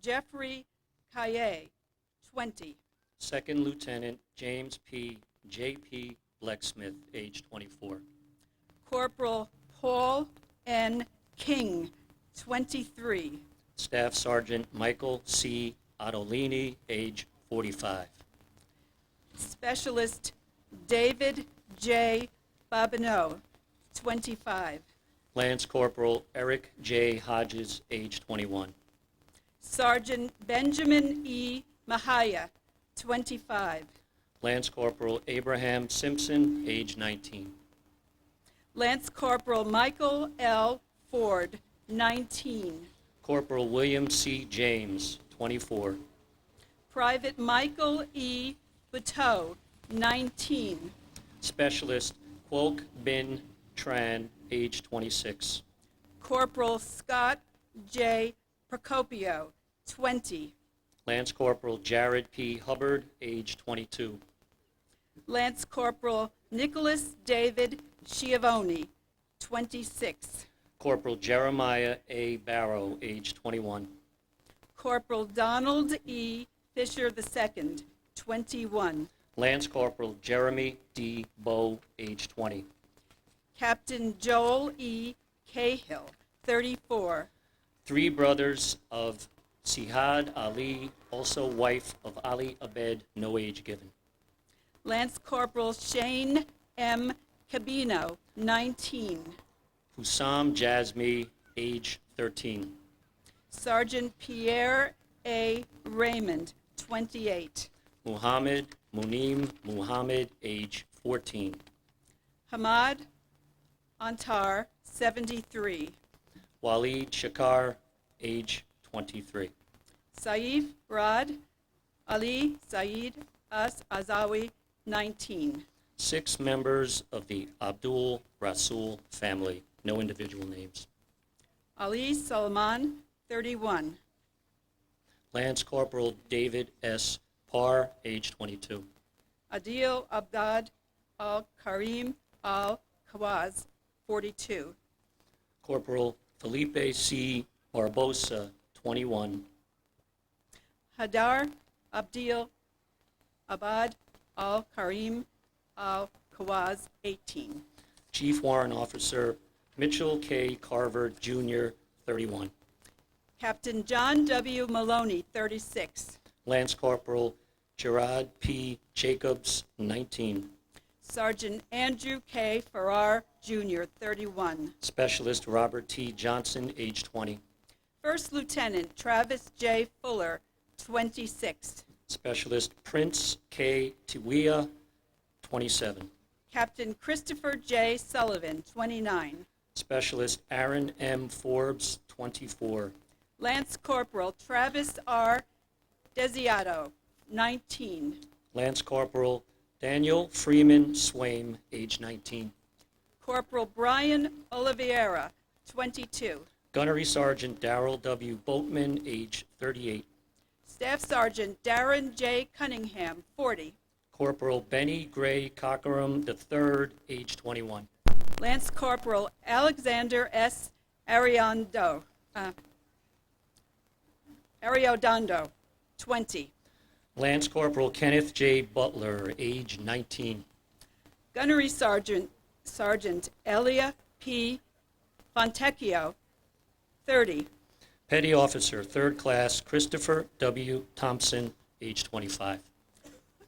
Jeffrey Kaye, 20. Second Lieutenant James P. J.P. Blecksmith, age 24. Corporal Paul N. King, 23. Staff Sergeant Michael C. Ottolini, age 45. Specialist David J. Babineau, 25. Lance Corporal Eric J. Hodges, age 21. Sergeant Benjamin E. Mahaya, 25. Lance Corporal Abraham Simpson, age 19. Lance Corporal Michael L. Ford, 19. Corporal William C. James, 24. Private Michael E. Bateau, 19. Specialist Quoc Bin Tran, age 26. Corporal Scott J. Procopio, 20. Lance Corporal Jared P. Hubbard, age 22. Lance Corporal Nicholas David Schiavone, 26. Corporal Jeremiah A. Barrow, age 21. Corporal Donald E. Fisher II, 21. Lance Corporal Jeremy D. Bowe, age 20. Captain Joel E. Cahill, 34. Three brothers of Sihad Ali, also wife of Ali Abed, no age given. Lance Corporal Shane M. Cabino, 19. Hussam Jazmi, age 13. Sergeant Pierre A. Raymond, 28. Muhammad Munim Muhammad, age 14. Hamad Antar, 73. Walid Shakar, age 23. Saif Rad Ali Saeed As Azawi, 19. 6 members of the Abdul Rasul family, no individual names. Ali Salman, 31. Lance Corporal David S. Parr, age 22. Adil Abdad Al-Karim Al-Kawaz, 42. Corporal Felipe C. Barbosa, 21. Hadar Abdil Abad Al-Karim Al-Kawaz, 18. Chief Warrant Officer Mitchell K. Carver, Jr., 31. Captain John W. Maloney, 36. Lance Corporal Gerard P. Jacobs, 19. Sergeant Andrew K. Farrar, Jr., 31. Specialist Robert T. Johnson, age 20. First Lieutenant Travis J. Fuller, 26. Specialist Prince K. Tiwia, 27. Captain Christopher J. Sullivan, 29. Specialist Aaron M. Forbes, 24. Lance Corporal Travis R. Desiato, 19. Lance Corporal Daniel Freeman Swaim, age 19. Corporal Brian Oliveira, 22. Gunnery Sergeant Darrell W. Boatman, age 38. Staff Sergeant Darren J. Cunningham, 40. Corporal Benny Gray Cockeram III, age 21. Lance Corporal Alexander S. Ariodondo, 20. Lance Corporal Kenneth J. Butler, age 19. Gunnery Sergeant Elia P. Fontecchio, 30. Petty Officer, 3rd Class Christopher W. Thompson, age 25.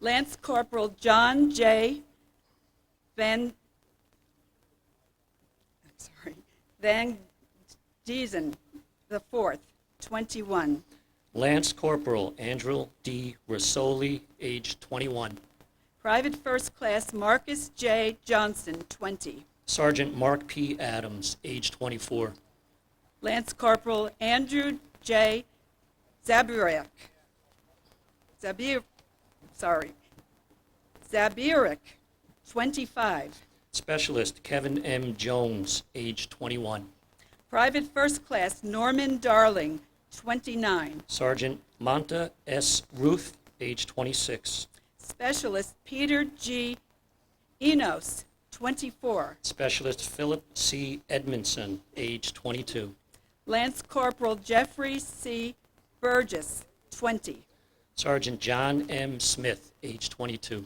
Lance Corporal John J. Van Diesen, the 4th, 21. Lance Corporal Andrew D. Rosoli, age 21. Private First Class Marcus J. Johnson, 20. Sergeant Mark P. Adams, age 24. Lance Corporal Andrew J. Zabirek, 25. Specialist Kevin M. Jones, age 21. Private First Class Norman Darling, 29. Sergeant Monta S. Ruth, age 26. Specialist Peter G. Enos, 24. Specialist Philip C. Edmondson, age 22. Lance Corporal Jeffrey C. Burgess, 20. Sergeant John M. Smith, age 22.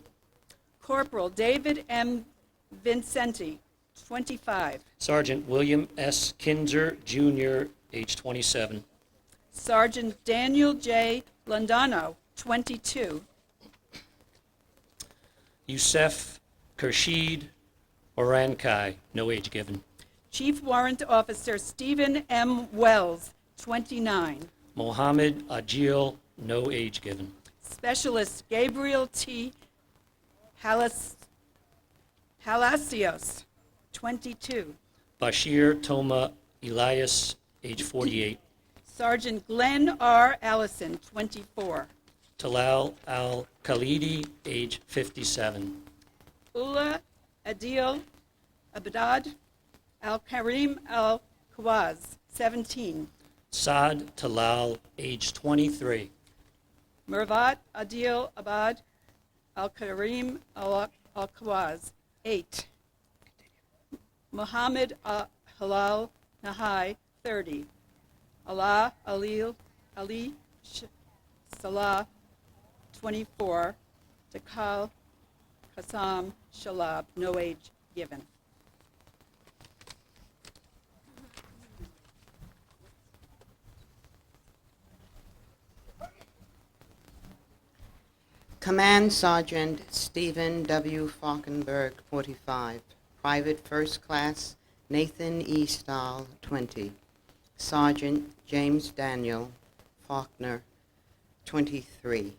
Corporal David M. Vincenti, 25. Sergeant William S. Kinzer, Jr., age 27. Sergeant Daniel J. Londano, 22. Youssef Khurshid Orankai, no age given. Chief Warrant Officer Stephen M. Wells, 29. Mohammed Agil, no age given. Specialist Gabriel T. Palacios, 22. Bashir Toma Elias, age 48. Sergeant Glenn R. Allison, 24. Talal Al-Khalidi, age 57. Ula Adil Abdad Al-Karim Al-Kawaz, 17. Saad Talal, age 23. Mervat Adil Abad Al-Karim Al-Kawaz, 8. Muhammad Halal Nahai, 30. Ali Salah, 24. Dakal Qassam Shalab, no age given. Command Sergeant Stephen W. Falkenberg, 45. Private First Class Nathan E. Stahl, 20. Sergeant James Daniel Faulkner, 23.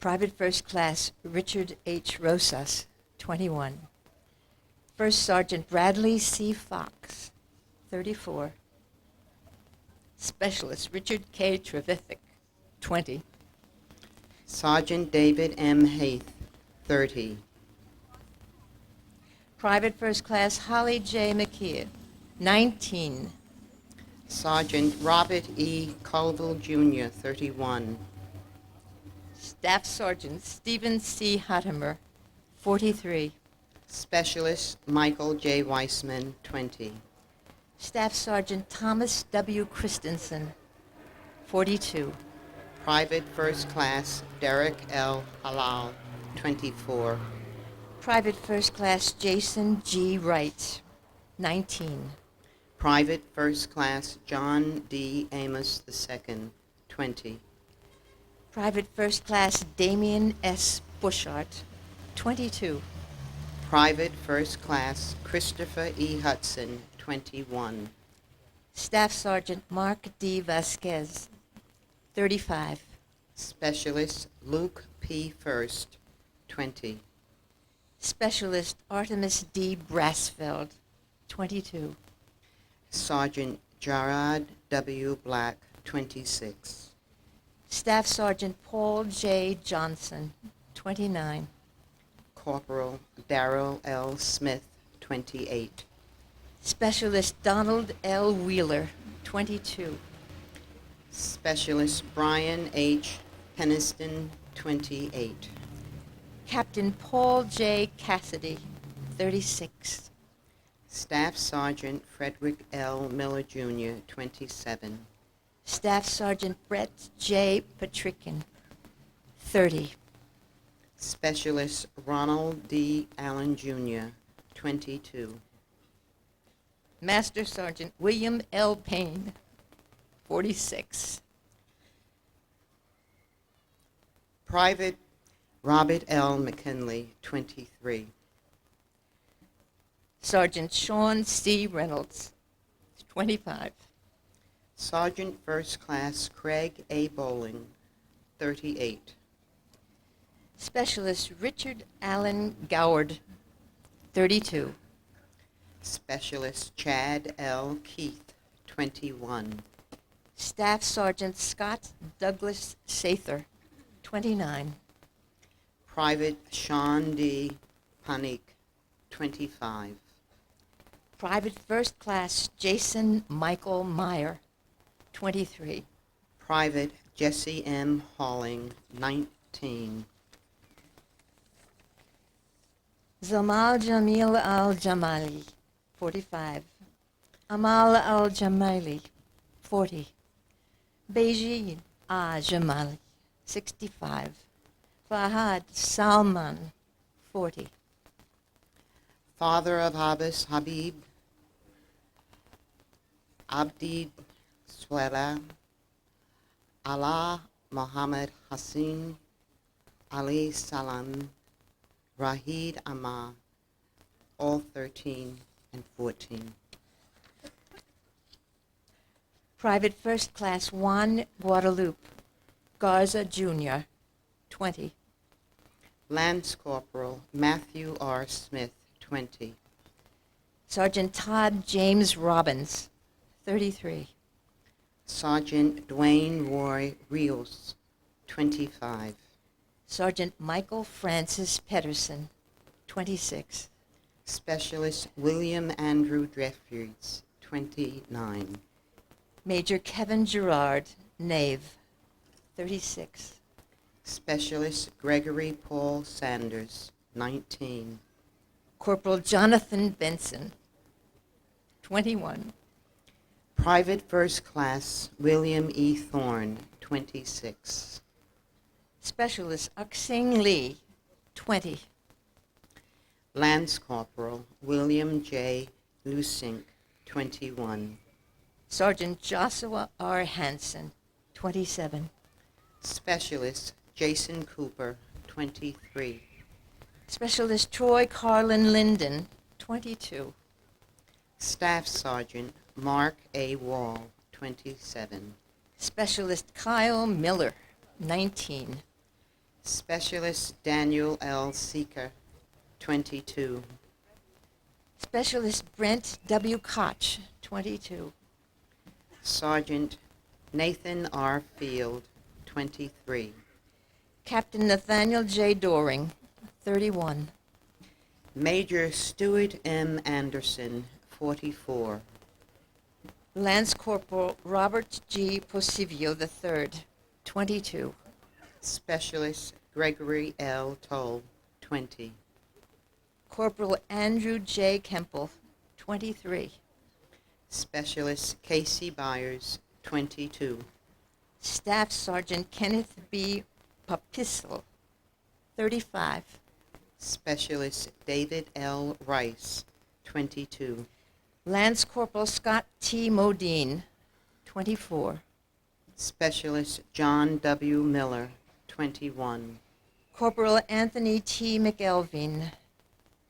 Private First Class Richard H. Rosas, 21. First Sergeant Bradley C. Fox, 34. Specialist Richard K. Trevithick, 20. Sergeant David M. Haith, 30. Private First Class Holly J. McKeer, 19. Sergeant Robert E. Colville, Jr., 31. Staff Sergeant Stephen C. Hottimer, 43. Specialist Michael J. Weissman, 20. Staff Sergeant Thomas W. Christensen, 42. Private First Class Derek L. Halal, 24. Private First Class Jason G. Wright, 19. Private First Class John D. Amos II, 20. Private First Class Damian S. Bushart, 22. Private First Class Christopher E. Hudson, 21. Staff Sergeant Mark D. Vasquez, 35. Specialist Luke P. First, 20. Specialist Artemis D. Brassfeld, 22. Sergeant Gerard W. Black, 26. Staff Sergeant Paul J. Johnson, 29. Corporal Darrell L. Smith, 28. Specialist Donald L. Wheeler, 22. Specialist Brian H. Peniston, 28. Captain Paul J. Cassidy, 36. Staff Sergeant Frederick L. Miller, Jr., 27. Staff Sergeant Brett J. Patrickin, 30. Specialist Ronald D. Allen, Jr., 22. Master Sergeant William L. Payne, 46. Private Robert L. McKinley, 23. Sergeant Sean C. Reynolds, 25. Sergeant First Class Craig A. Bowling, 38. Specialist Richard Allen Goward, 32. Specialist Chad L. Keith, 21. Staff Sergeant Scott Douglas Sather, 29. Private Sean D. Panik, 25. Private First Class Jason Michael Meyer, 23. Private Jesse M. Halling, 19. Zamal Jamil Al-Jamali, 45. Amal Al-Jamali, 40. Beijing Jamali, 65. Fahad Salman, 40. Father of Habis Habib, Abdi Swela, Allah Muhammad Hassin, Ali Salam, Rahid Amma, all 13 and 14. Private First Class Juan Guadalupe, Garza Jr., 20. Lance Corporal Matthew R. Smith, 20. Sergeant Todd James Robbins, 33. Sergeant Dwayne Roy Rios, 25. Sergeant Michael Francis Pedersen, 26. Specialist William Andrew Dreyfus, 29. Major Kevin Gerard, Nave, 36. Specialist Gregory Paul Sanders, 19. Corporal Jonathan Benson, 21. Private First Class William E. Thorne, 26. Specialist Aksing Lee, 20. Lance Corporal William J. Lusink, 21. Sergeant Joshua R. Hansen, 27. Specialist Jason Cooper, 23. Specialist Troy Carlin Linden, 22. Staff Sergeant Mark A. Wall, 27. Specialist Kyle Miller, 19. Specialist Daniel L. Seeker, 22. Specialist Brent W. Koch, 22. Sergeant Nathan R. Field, 23. Captain Nathaniel J. Doring, 31. Major Stuart M. Anderson, 44. Lance Corporal Robert G. Posivio III, 22. Specialist Gregory L. Toll, 20. Corporal Andrew J. Kemple, 23. Specialist Casey Byers, 22. Staff Sergeant Kenneth B. Papisel, 35. Specialist David L. Rice, 22. Lance Corporal Scott T. Modine, 24. Specialist John W. Miller, 21. Corporal Anthony T. McElveen,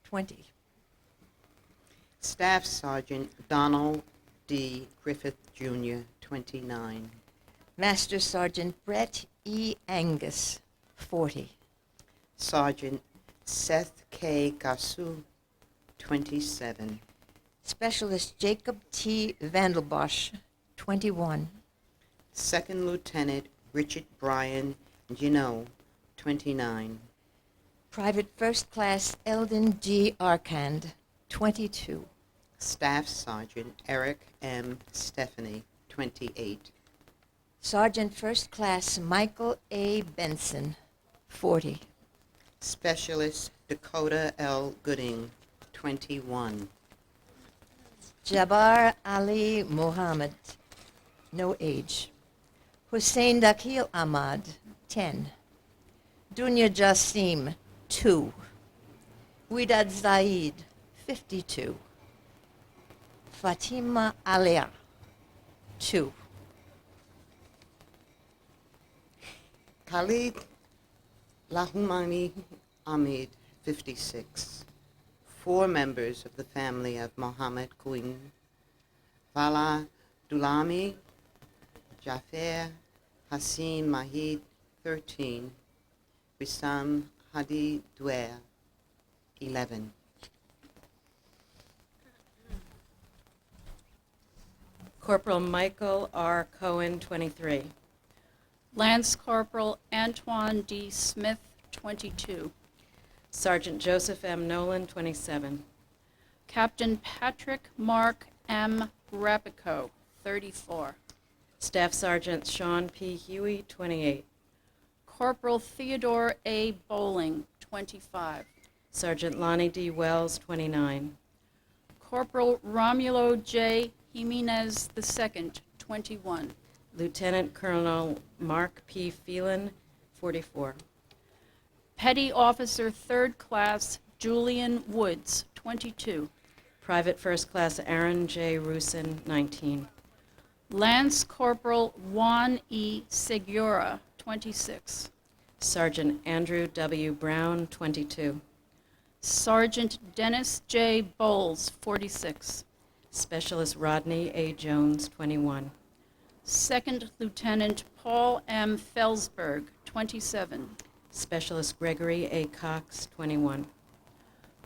20. Staff Sergeant Donald D. Griffith, Jr., 29. Master Sergeant Brett E. Angus, 40. Sergeant Seth K. Gasu, 27. Specialist Jacob T. Vandelbosch, 21. Second Lieutenant Richard Bryan Gino, 29. Private First Class Eldon G. Arkand, 22. Staff Sergeant Eric M. Stephanie, 28. Sergeant First Class Michael A. Benson, 40. Specialist Dakota L. Gooding, 21. Jabbar Ali Muhammad, no age. Hussein Dakil Ahmad, 10. Dunya Jassim, 2. Widad Zaid, 52. Fatima Alia, 2. Khalid Lahumani Ahmed, 56. 4 members of the family of Mohammed Queen. Vala Dulami, Jafer Hassim Mahid, 13. Wissam Hadi Duer, 11. Corporal Michael R. Cohen, 23. Lance Corporal Antoine D. Smith, 22. Sergeant Joseph M. Nolan, 27. Captain Patrick Mark M. Rapico, 34. Staff Sergeant Sean P. Huey, 28. Corporal Theodore A. Bowling, 25. Sergeant Lonnie D. Wells, 29. Corporal Romulo J. Jimenez II, 21. Lieutenant Colonel Mark P. Phelan, 44. Petty Officer 3rd Class Julian Woods, 22. Private First Class Aaron J. Rusin, 19. Lance Corporal Juan E. Segura, 26. Sergeant Andrew W. Brown, 22. Sergeant Dennis J. Bowles, 46. Specialist Rodney A. Jones, 21. Second Lieutenant Paul M. Felsberg, 27. Specialist Gregory A. Cox, 21.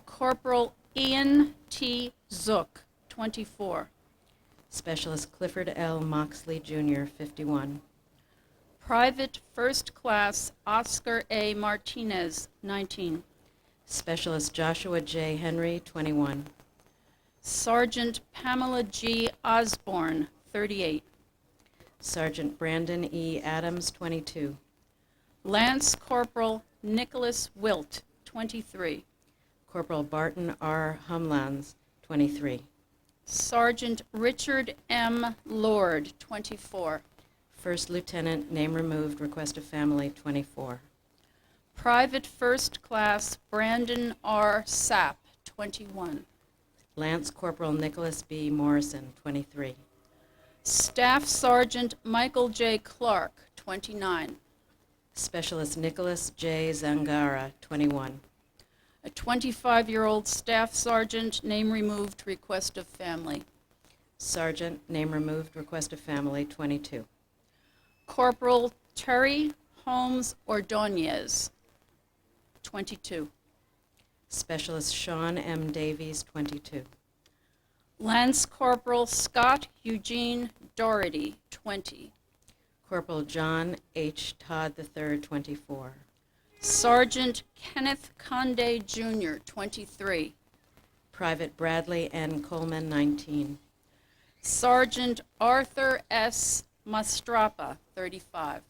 Corporal Ian T. Zook, 24. Specialist Clifford L. Moxley, Jr., 51. Private First Class Oscar A. Martinez, 19. Specialist Joshua J. Henry, 21. Sergeant Pamela G. Osborne, 38. Sergeant Brandon E. Adams, 22. Lance Corporal Nicholas Wilt, 23. Corporal Barton R. Humlands, 23. Sergeant Richard M. Lord, 24. First Lieutenant, name removed, request of family, 24. Private First Class Brandon R. Sapp, 21. Lance Corporal Nicholas B. Morrison, 23. Staff Sergeant Michael J. Clark, 29. Specialist Nicholas J. Zangara, 21. A 25-year-old Staff Sergeant, name removed, request of family. Sergeant, name removed, request of family, 22. Corporal Terry Holmes Ordonez, 22. Specialist Sean M. Davies, 22. Lance Corporal Scott Eugene Doherty, 20. Corporal John H. Todd III, 24. Sergeant Kenneth Conde Jr., 23. Private Bradley N. Coleman, 19. Sergeant Arthur S. Mastrapa, 35.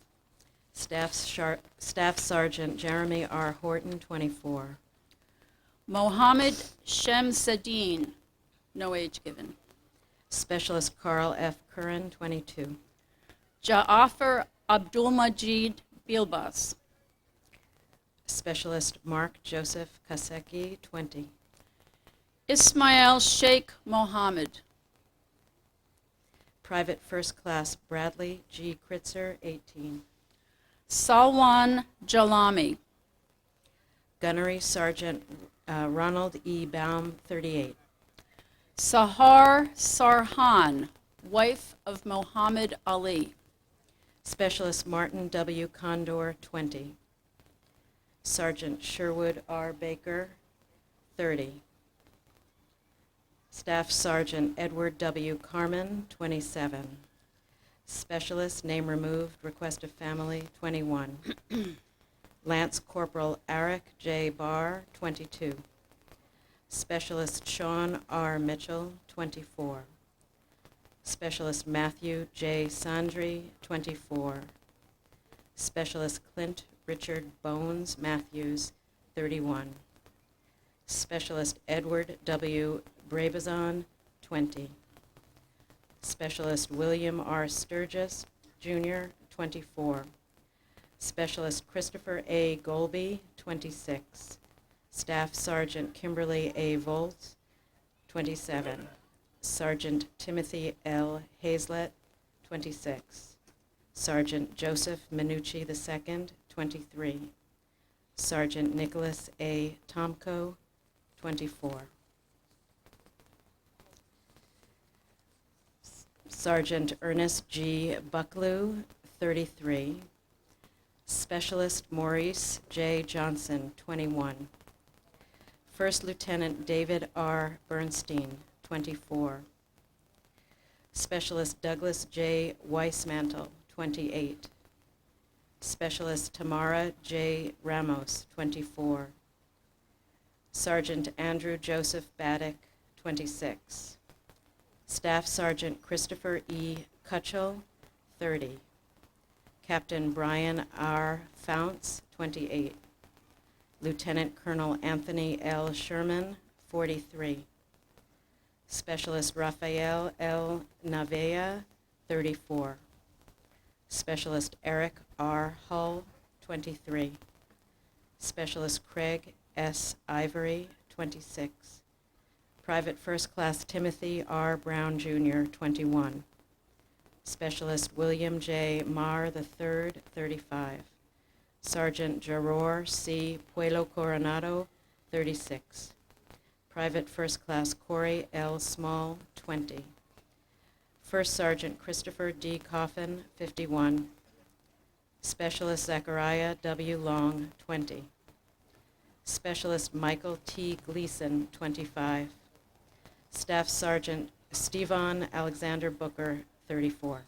Staff Sergeant Jeremy R. Horton, 24. Mohammed Shemseddin, no age given. Specialist Carl F. Curran, 22. Ja'afar Abdulmajid Bilbas. Specialist Mark Joseph Kaseki, 20. Ismail Sheikh Mohammed. Private First Class Bradley G. Kritzer, 18. Salwan Jalami. Gunnery Sergeant Ronald E. Baum, 38. Sahar Sarhan, wife of Muhammad Ali. Specialist Martin W. Condor, 20. Sergeant Sherwood R. Baker, 30. Staff Sergeant Edward W. Carmen, 27. Specialist, name removed, request of family, 21. Lance Corporal Eric J. Barr, 22. Specialist Sean R. Mitchell, 24. Specialist Matthew J. Sandri, 24. Specialist Clint Richard Bones Matthews, 31. Specialist Edward W. Brabazon, 20. Specialist William R. Sturgis, Jr., 24. Specialist Christopher A. Golby, 26. Staff Sergeant Kimberly A. Volz, 27. Sergeant Timothy L. Hazlett, 26. Sergeant Joseph Minucci II, 23. Sergeant Nicholas A. Tomko, 24. Sergeant Ernest G. Bucklew, 33. Specialist Maurice J. Johnson, 21. First Lieutenant David R. Bernstein, 24. Specialist Douglas J. Weissmantel, 28. Specialist Tamara J. Ramos, 24. Sergeant Andrew Joseph Baddick, 26. Staff Sergeant Christopher E. Cutchell, 30. Captain Brian R. Founts, 28. Lieutenant Colonel Anthony L. Sherman, 43. Specialist Rafael L. Navea, 34. Specialist Eric R. Hull, 23. Specialist Craig S. Ivory, 26. Private First Class Timothy R. Brown, Jr., 21. Specialist William J. Marr III, 35. Sergeant Jaror C. Puelo Coronado, 36. Private First Class Corey L. Small, 20. First Sergeant Christopher D. Coffin, 51. Specialist Zachariah W. Long, 20. Specialist Michael T. Gleason, 25. Staff Sergeant Stevon Alexander Booker, 34.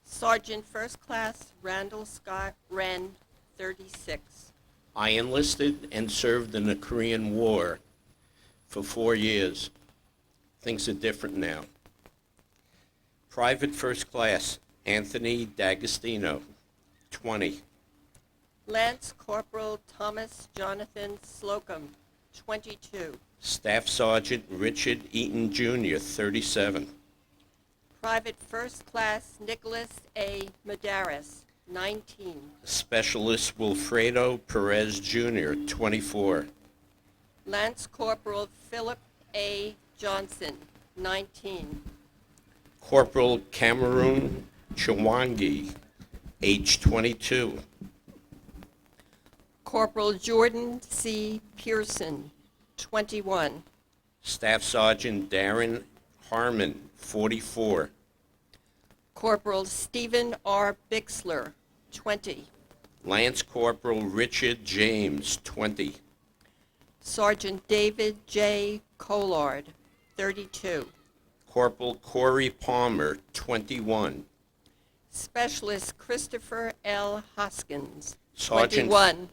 Sergeant First Class Randall Scott Wren, 36. I enlisted and served in the Korean War for 4 years. Things are different now. Private First Class Anthony D'Agostino, 20. Lance Corporal Thomas Jonathan Slocum, 22. Staff Sergeant Richard Eaton Jr., 37. Private First Class Nicholas A. Madaris, 19. Specialist Wilfredo Perez Jr., 24. Lance Corporal Philip A. Johnson, 19. Corporal Cameroon Chwangi, age 22. Corporal Jordan C. Pearson, 21. Staff Sergeant Darren Harmon, 44. Corporal Stephen R. Bixler, 20. Lance Corporal Richard James, 20. Sergeant David J. Collard, 32. Corporal Corey Palmer, 21. Specialist Christopher L. Hoskins, Sergeant 21.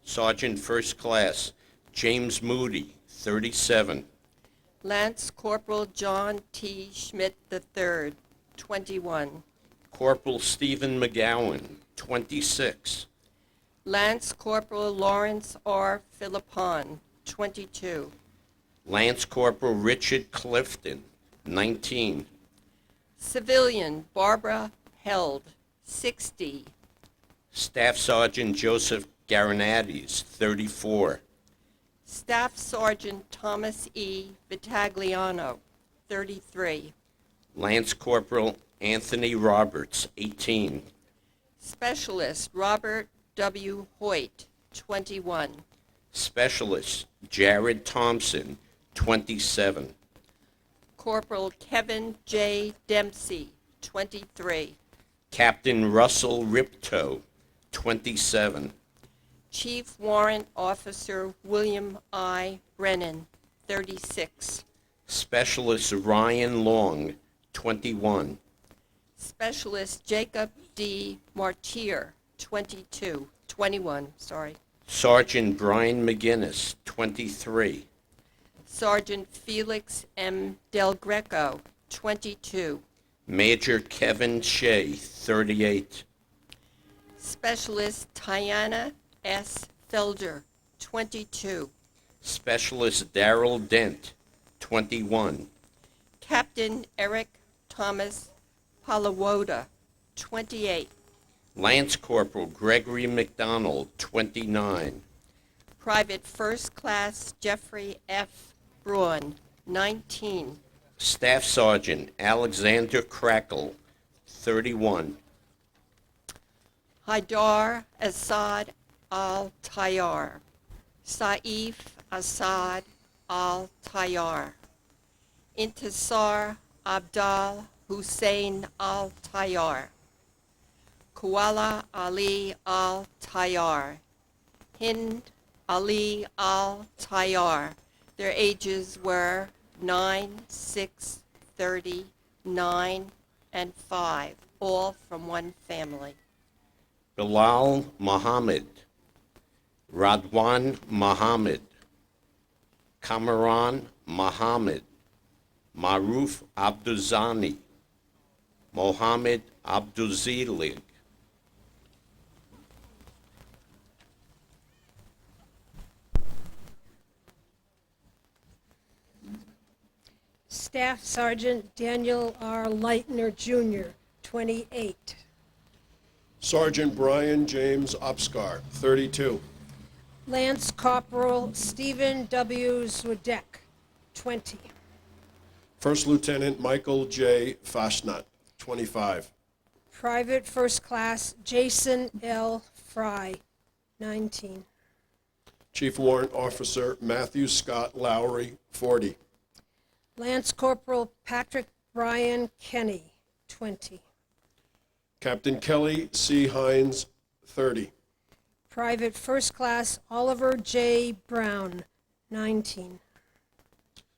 Sergeant First Class James Moody, 37. Lance Corporal John T. Schmidt III, 21. Corporal Stephen McGowan, 26. Lance Corporal Lawrence R. Philippon, 22. Lance Corporal Richard Clifton, 19. Civilian Barbara Held, 60. Staff Sergeant Joseph Garanades, 34. Staff Sergeant Thomas E. Vitagliano, 33. Lance Corporal Anthony Roberts, 18. Specialist Robert W. Hoyt, 21. Specialist Jared Thompson, 27. Corporal Kevin J. Dempsey, 23. Captain Russell Ripto, 27. Chief Warrant Officer William I. Brennan, 36. Specialist Ryan Long, 21. Specialist Jacob D. Martier, 21, sorry. Sergeant Brian McGinnis, 23. Sergeant Felix M. Del Greco, 22. Major Kevin Shea, 38. Specialist Tiana S. Felder, 22. Specialist Darrell Dent, 21. Captain Eric Thomas Palawoda, 28. Lance Corporal Gregory McDonald, 29. Private First Class Jeffrey F. Braun, 19. Staff Sergeant Alexander Crackle, 31. Haidar Assad al-Tayyar, Saif Assad al-Tayyar, Intisar Abdal Hussein al-Tayyar, Kuala Ali al-Tayyar, Hind Ali al-Tayyar. Their ages were 9, 6, 30, 9, and 5, all from one family. Bilal Muhammad, Radwan Muhammad, Kamaran Muhammad, Maruf Abduzani, Mohammed Abduzilig. Staff Sergeant Daniel R. Leitner, Jr., 28. Sergeant Brian James Opscar, 32. Lance Corporal Stephen W. Zwedek, 20. First Lieutenant Michael J. Fashnot, 25. Private First Class Jason L. Fry, 19. Chief Warrant Officer Matthew Scott Lowry, 40. Lance Corporal Patrick Brian Kenny, 20. Captain Kelly C. Hines, 30. Private First Class Oliver J. Brown, 19.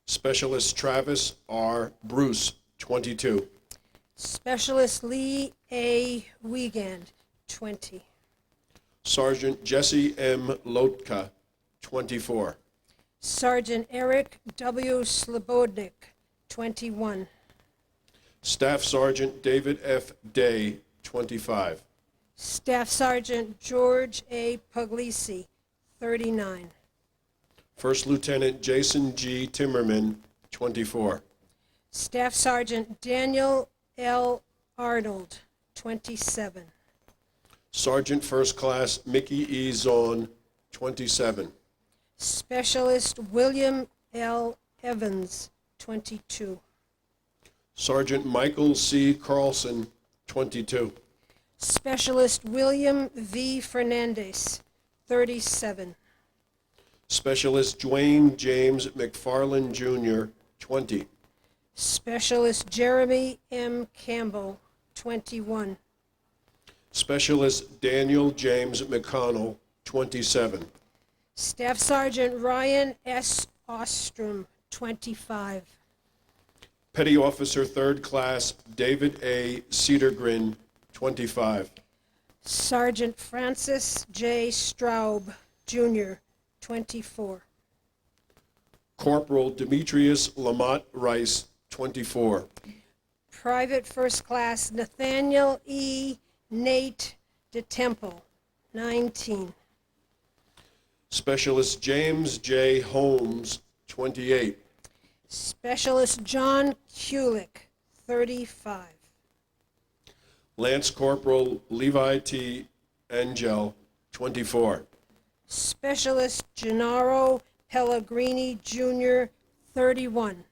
Specialist Travis R. Bruce, 22. Specialist Lee A. Wiegand, 20. Sergeant Jesse M. Lotka, 24. Sergeant Eric W. Slobodnik, 21. Staff Sergeant David F. Day, 25. Staff Sergeant George A. Puglisi, 39. First Lieutenant Jason G. Timmerman, 24. Staff Sergeant Daniel L. Arnold, 27. Sergeant First Class Mickey E. Zahn, 27. Specialist William L. Evans, 22. Sergeant Michael C. Carlson, 22. Specialist William V. Fernandez, 37. Specialist Dwayne James McFarland, Jr., 20. Specialist Jeremy M. Campbell, 21. Specialist Daniel James McConnell, 27. Staff Sergeant Ryan S. Ostrom, 25. Petty Officer Third Class David A. Cedargrin, 25. Sergeant Francis J. Straub, Jr., 24. Corporal Demetrius Lamont Rice, 24. Private First Class Nathaniel E. Nate DeTemple, 19. Specialist James J. Holmes, 28. Specialist John Kulik, 35. Lance Corporal Levi T. Angel, 24. Specialist Gennaro Pellegrini, Jr., 31.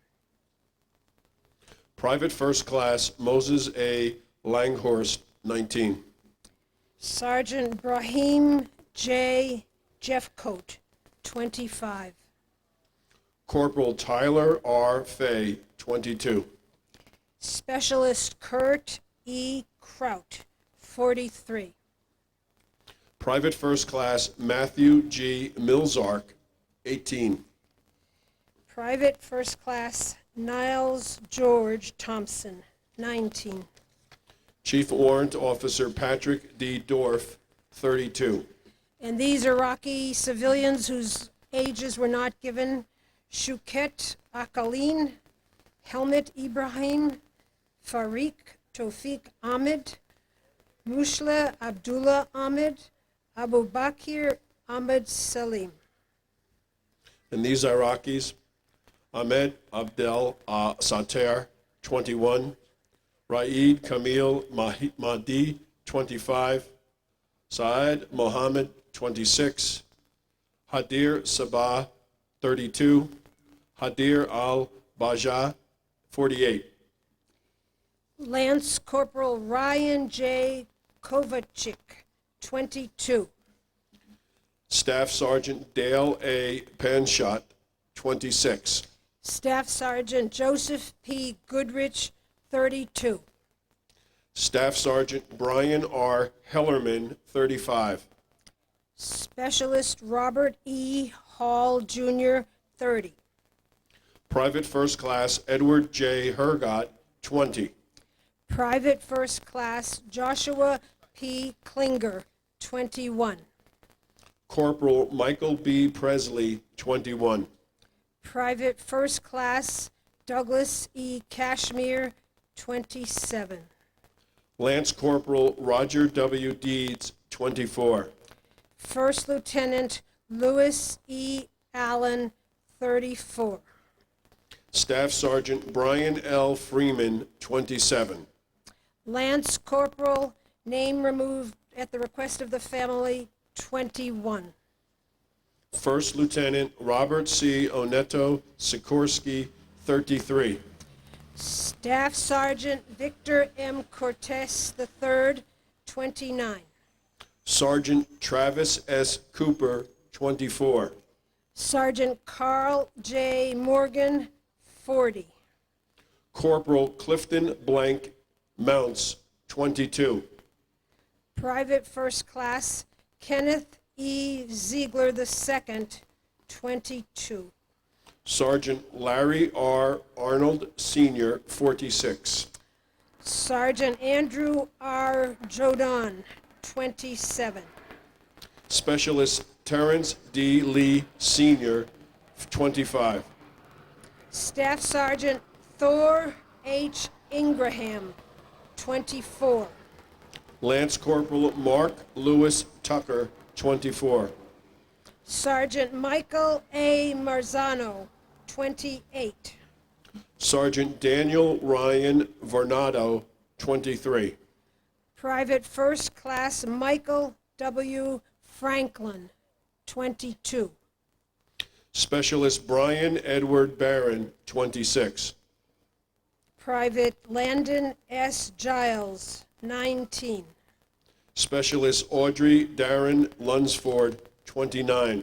Private First Class Moses A. Langhorst, 19. Sergeant Brahim J. Jeffcoat, 25. Corporal Tyler R. Fay, 22. Specialist Kurt E. Kraut, 43. Private First Class Matthew G. Milzark, 18. Private First Class Niles George Thompson, 19. Chief Warrant Officer Patrick D. Dorff, 32. And these Iraqi civilians whose ages were not given: Shuket Akaline, Helmet Ibrahim, Farik Tawfiq Ahmed, Mushla Abdullah Ahmed, Abu Bakr Ahmed Salim. And these Iraqis: Ahmed Abdel Sater, 21. Raed Kamil Mahdi, 25. Saad Mohammed, 26. Hadir Sabah, 32. Hadir al-Baja, 48. Lance Corporal Ryan J. Kovacic, 22. Staff Sergeant Dale A. Panshot, 26. Staff Sergeant Joseph P. Goodrich, 32. Staff Sergeant Brian R. Hellerman, 35. Specialist Robert E. Hall, Jr., 30. Private First Class Edward J. Hergott, 20. Private First Class Joshua P. Klinger, 21. Corporal Michael B. Presley, 21. Private First Class Douglas E. Cashmere, 27. Lance Corporal Roger W. Deeds, 24. First Lieutenant Louis E. Allen, 34. Staff Sergeant Brian L. Freeman, 27. Lance Corporal, name removed at the request of the family, 21. First Lieutenant Robert C. Oneto Sikorsky, 33. Staff Sergeant Victor M. Cortez III, 29. Sergeant Travis S. Cooper, 24. Sergeant Carl J. Morgan, 40. Corporal Clifton Blank Mounts, 22. Private First Class Kenneth E. Ziegler II, 22. Sergeant Larry R. Arnold, Sr., 46. Sergeant Andrew R. Jodon, 27. Specialist Terrence D. Lee, Sr., 25. Staff Sergeant Thor H. Ingraham, 24. Lance Corporal Mark Lewis Tucker, 24. Sergeant Michael A. Marzano, 28. Sergeant Daniel Ryan Varnado, 23. Private First Class Michael W. Franklin, 22. Specialist Brian Edward Barron, 26. Private Landon S. Giles, 19. Specialist Audrey Darren Lunsford, 29.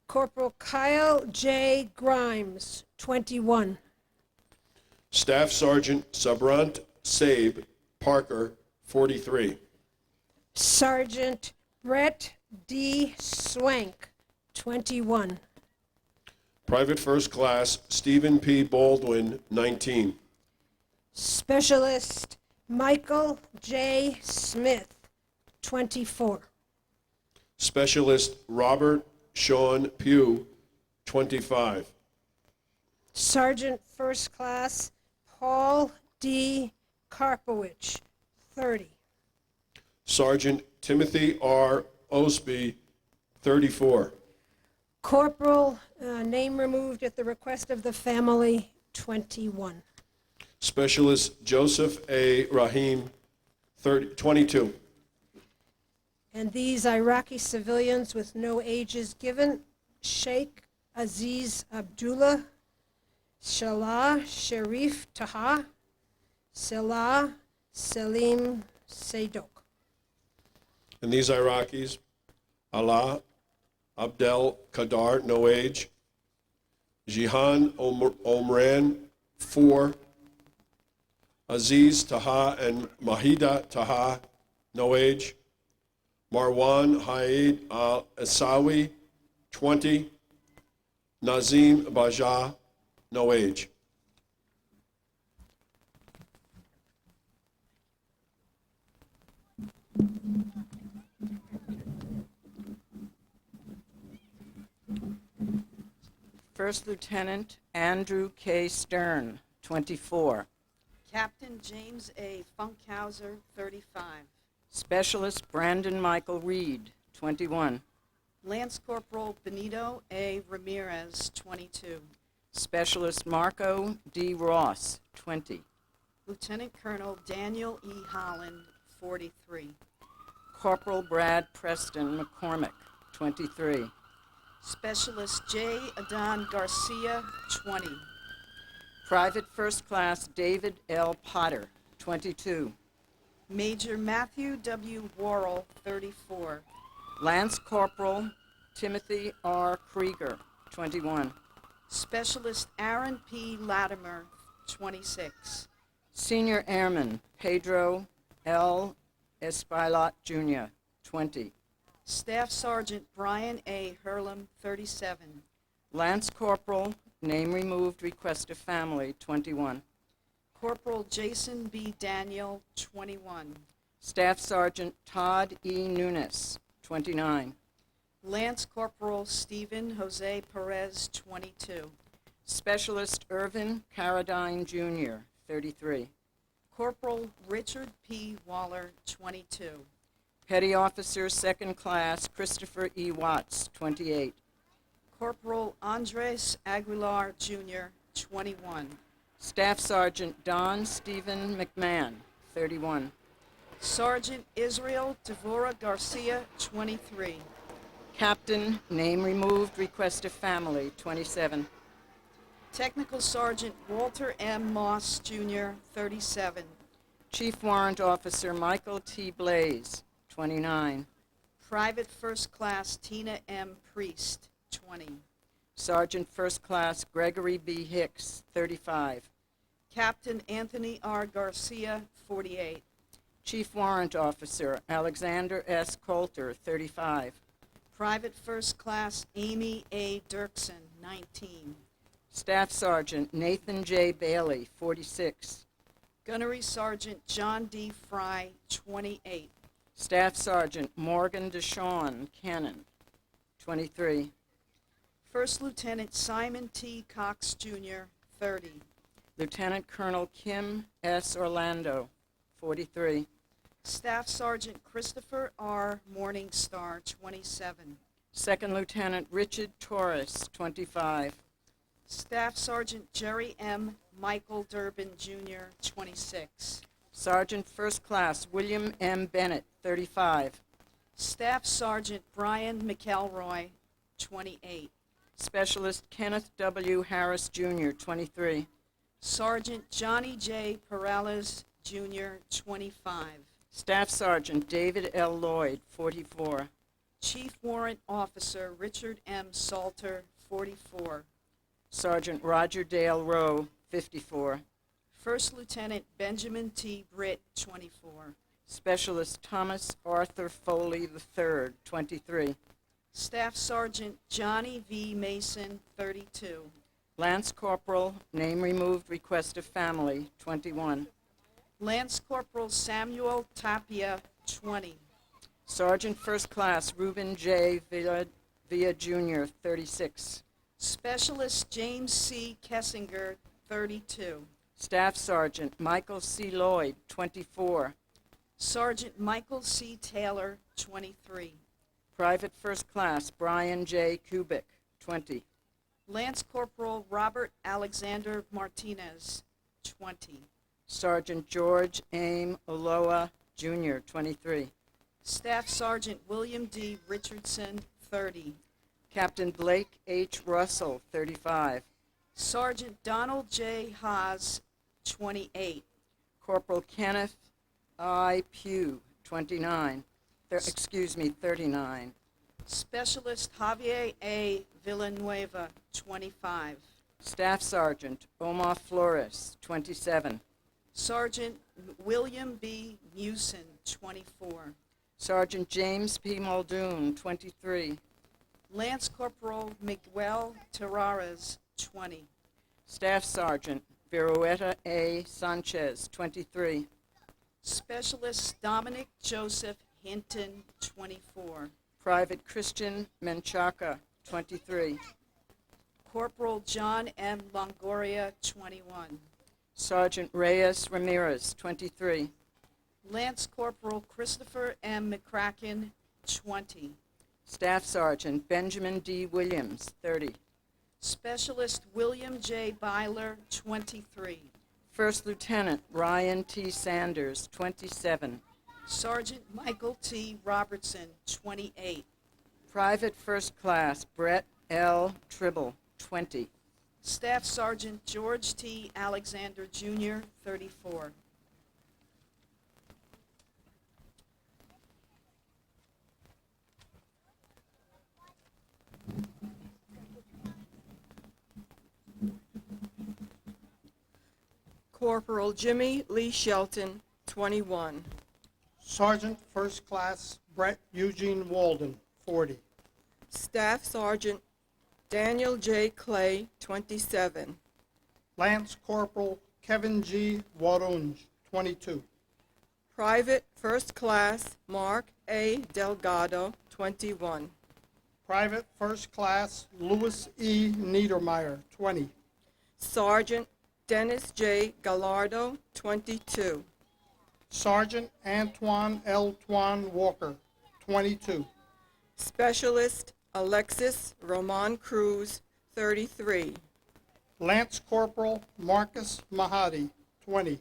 Corporal Kyle J. Grimes, 21. Staff Sergeant Sabrant Sabe Parker, 43. Sergeant Brett D. Swank, 21. Private First Class Stephen P. Baldwin, 19. Specialist Michael J. Smith, 24. Specialist Robert Sean Pugh, 25. Sergeant First Class Paul D. Karpowicz, 30. Sergeant Timothy R. Osby, 34. Corporal, name removed at the request of the family, 21. Specialist Joseph A. Rahim, 22. And these Iraqi civilians with no ages given: Sheikh Aziz Abdullah, Shalah Sharif Taha, Salah Selim Saydok. And these Iraqis, Allah Abdel Kadar, no age. Jihan Omran, 4. Aziz Taha and Mahida Taha, no age. Marwan Haid Al-Asawi, 20. Nazim Baja, no age. First Lieutenant Andrew K. Stern, 24. Captain James A. Funkhauser, 35. Specialist Brandon Michael Reed, 21. Lance Corporal Benito A. Ramirez, 22. Specialist Marco D. Ross, 20. Lieutenant Colonel Daniel E. Holland, 43. Corporal Brad Preston McCormick, 23. Specialist J. Adan Garcia, 20. Private First Class David L. Potter, 22. Major Matthew W. Worrell, 34. Lance Corporal Timothy R. Krieger, 21. Specialist Aaron P. Latimer, 26. Senior Airman Pedro L. Espilot, Jr., 20. Staff Sergeant Brian A. Hurlem, 37. Lance Corporal, name removed, request of family, 21. Corporal Jason B. Daniel, 21. Staff Sergeant Todd E. Nunes, 29. Lance Corporal Stephen Jose Perez, 22. Specialist Irvin Carradine, Jr., 33. Corporal Richard P. Waller, 22. Petty Officer, Second Class Christopher E. Watts, 28. Corporal Andres Aguilar, Jr., 21. Staff Sergeant Don Stephen McMahon, 31. Sergeant Israel Devora Garcia, 23. Captain, name removed, request of family, 27. Technical Sergeant Walter M. Moss, Jr., 37. Chief Warrant Officer Michael T. Blaze, 29. Private First Class Tina M. Priest, 20. Sergeant First Class Gregory B. Hicks, 35. Captain Anthony R. Garcia, 48. Chief Warrant Officer Alexander S. Coulter, 35. Private First Class Amy A. Dirksen, 19. Staff Sergeant Nathan J. Bailey, 46. Gunnery Sergeant John D. Fry, 28. Staff Sergeant Morgan DeShawn Cannon, 23. First Lieutenant Simon T. Cox, Jr., 30. Lieutenant Colonel Kim S. Orlando, 43. Staff Sergeant Christopher R. Morningstar, 27. Second Lieutenant Richard Torres, 25. Staff Sergeant Jerry M. Michael Durbin, Jr., 26. Sergeant First Class William M. Bennett, 35. Staff Sergeant Brian McElroy, 28. Specialist Kenneth W. Harris, Jr., 23. Sergeant Johnny J. Perales, Jr., 25. Staff Sergeant David L. Lloyd, 44. Chief Warrant Officer Richard M. Salter, 44. Sergeant Roger Dale Rowe, 54. First Lieutenant Benjamin T. Britt, 24. Specialist Thomas Arthur Foley III, 23. Staff Sergeant Johnny V. Mason, 32. Lance Corporal, name removed, request of family, 21. Lance Corporal Samuel Tapia, 20. Sergeant First Class Reuben J. Villa Jr., 36. Specialist James C. Kessinger, 32. Staff Sergeant Michael C. Lloyd, 24. Sergeant Michael C. Taylor, 23. Private First Class Brian J. Kubik, 20. Lance Corporal Robert Alexander Martinez, 20. Sergeant George Aim Oloa, Jr., 23. Staff Sergeant William D. Richardson, 30. Captain Blake H. Russell, 35. Sergeant Donald J. Haas, 28. Corporal Kenneth I. Pugh, 39. 39. Specialist Javier A. Villanueva, 25. Staff Sergeant Omar Flores, 27. Sergeant William B. Mewson, 24. Sergeant James P. Muldoon, 23. Lance Corporal Miguel Terrares, 20. Staff Sergeant Virueta A. Sanchez, 23. Specialist Dominic Joseph Hinton, 24. Private Christian Menchaca, 23. Corporal John M. Longoria, 21. Sergeant Reyes Ramirez, 23. Lance Corporal Christopher M. McCracken, 20. Staff Sergeant Benjamin D. Williams, 30. Specialist William J. Byler, 23. First Lieutenant Ryan T. Sanders, 27. Sergeant Michael T. Robertson, 28. Private First Class Brett L. Tribble, 20. Staff Sergeant George T. Alexander, Jr., 34. Corporal Jimmy Lee Shelton, 21. Sergeant First Class Brett Eugene Walden, 40. Staff Sergeant Daniel J. Clay, 27. Lance Corporal Kevin G. Warunj, 22. Private First Class Mark A. Delgado, 21. Private First Class Louis E. Niedermeyer, 20. Sergeant Dennis J. Gallardo, 22. Sergeant Antoine L. Twan Walker, 22. Specialist Alexis Roman Cruz, 33. Lance Corporal Marcus Mahadi, 20.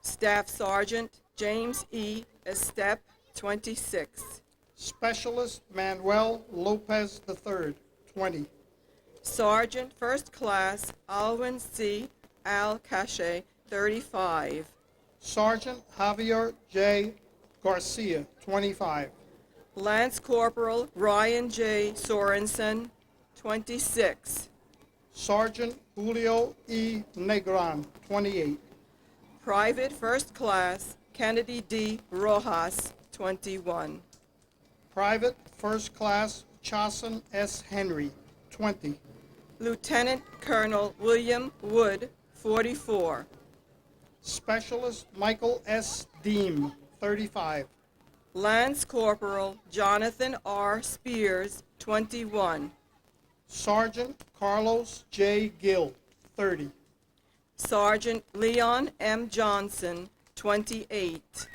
Staff Sergeant James E. Estep, 26. Specialist Manuel Lopez III, 20. Sergeant First Class Alwyn C. Al-Cache, 35. Sergeant Javier J. Garcia, 25. Lance Corporal Ryan J. Sorensen, 26. Sergeant Julio E. Negron, 28. Private First Class Kennedy D. Rojas, 21. Private First Class Chasen S. Henry, 20. Lieutenant Colonel William Wood, 44. Specialist Michael S. Deem, 35. Lance Corporal Jonathan R. Spears, 21. Sergeant Carlos J. Gill, 30. Sergeant Leon M. Johnson, 28.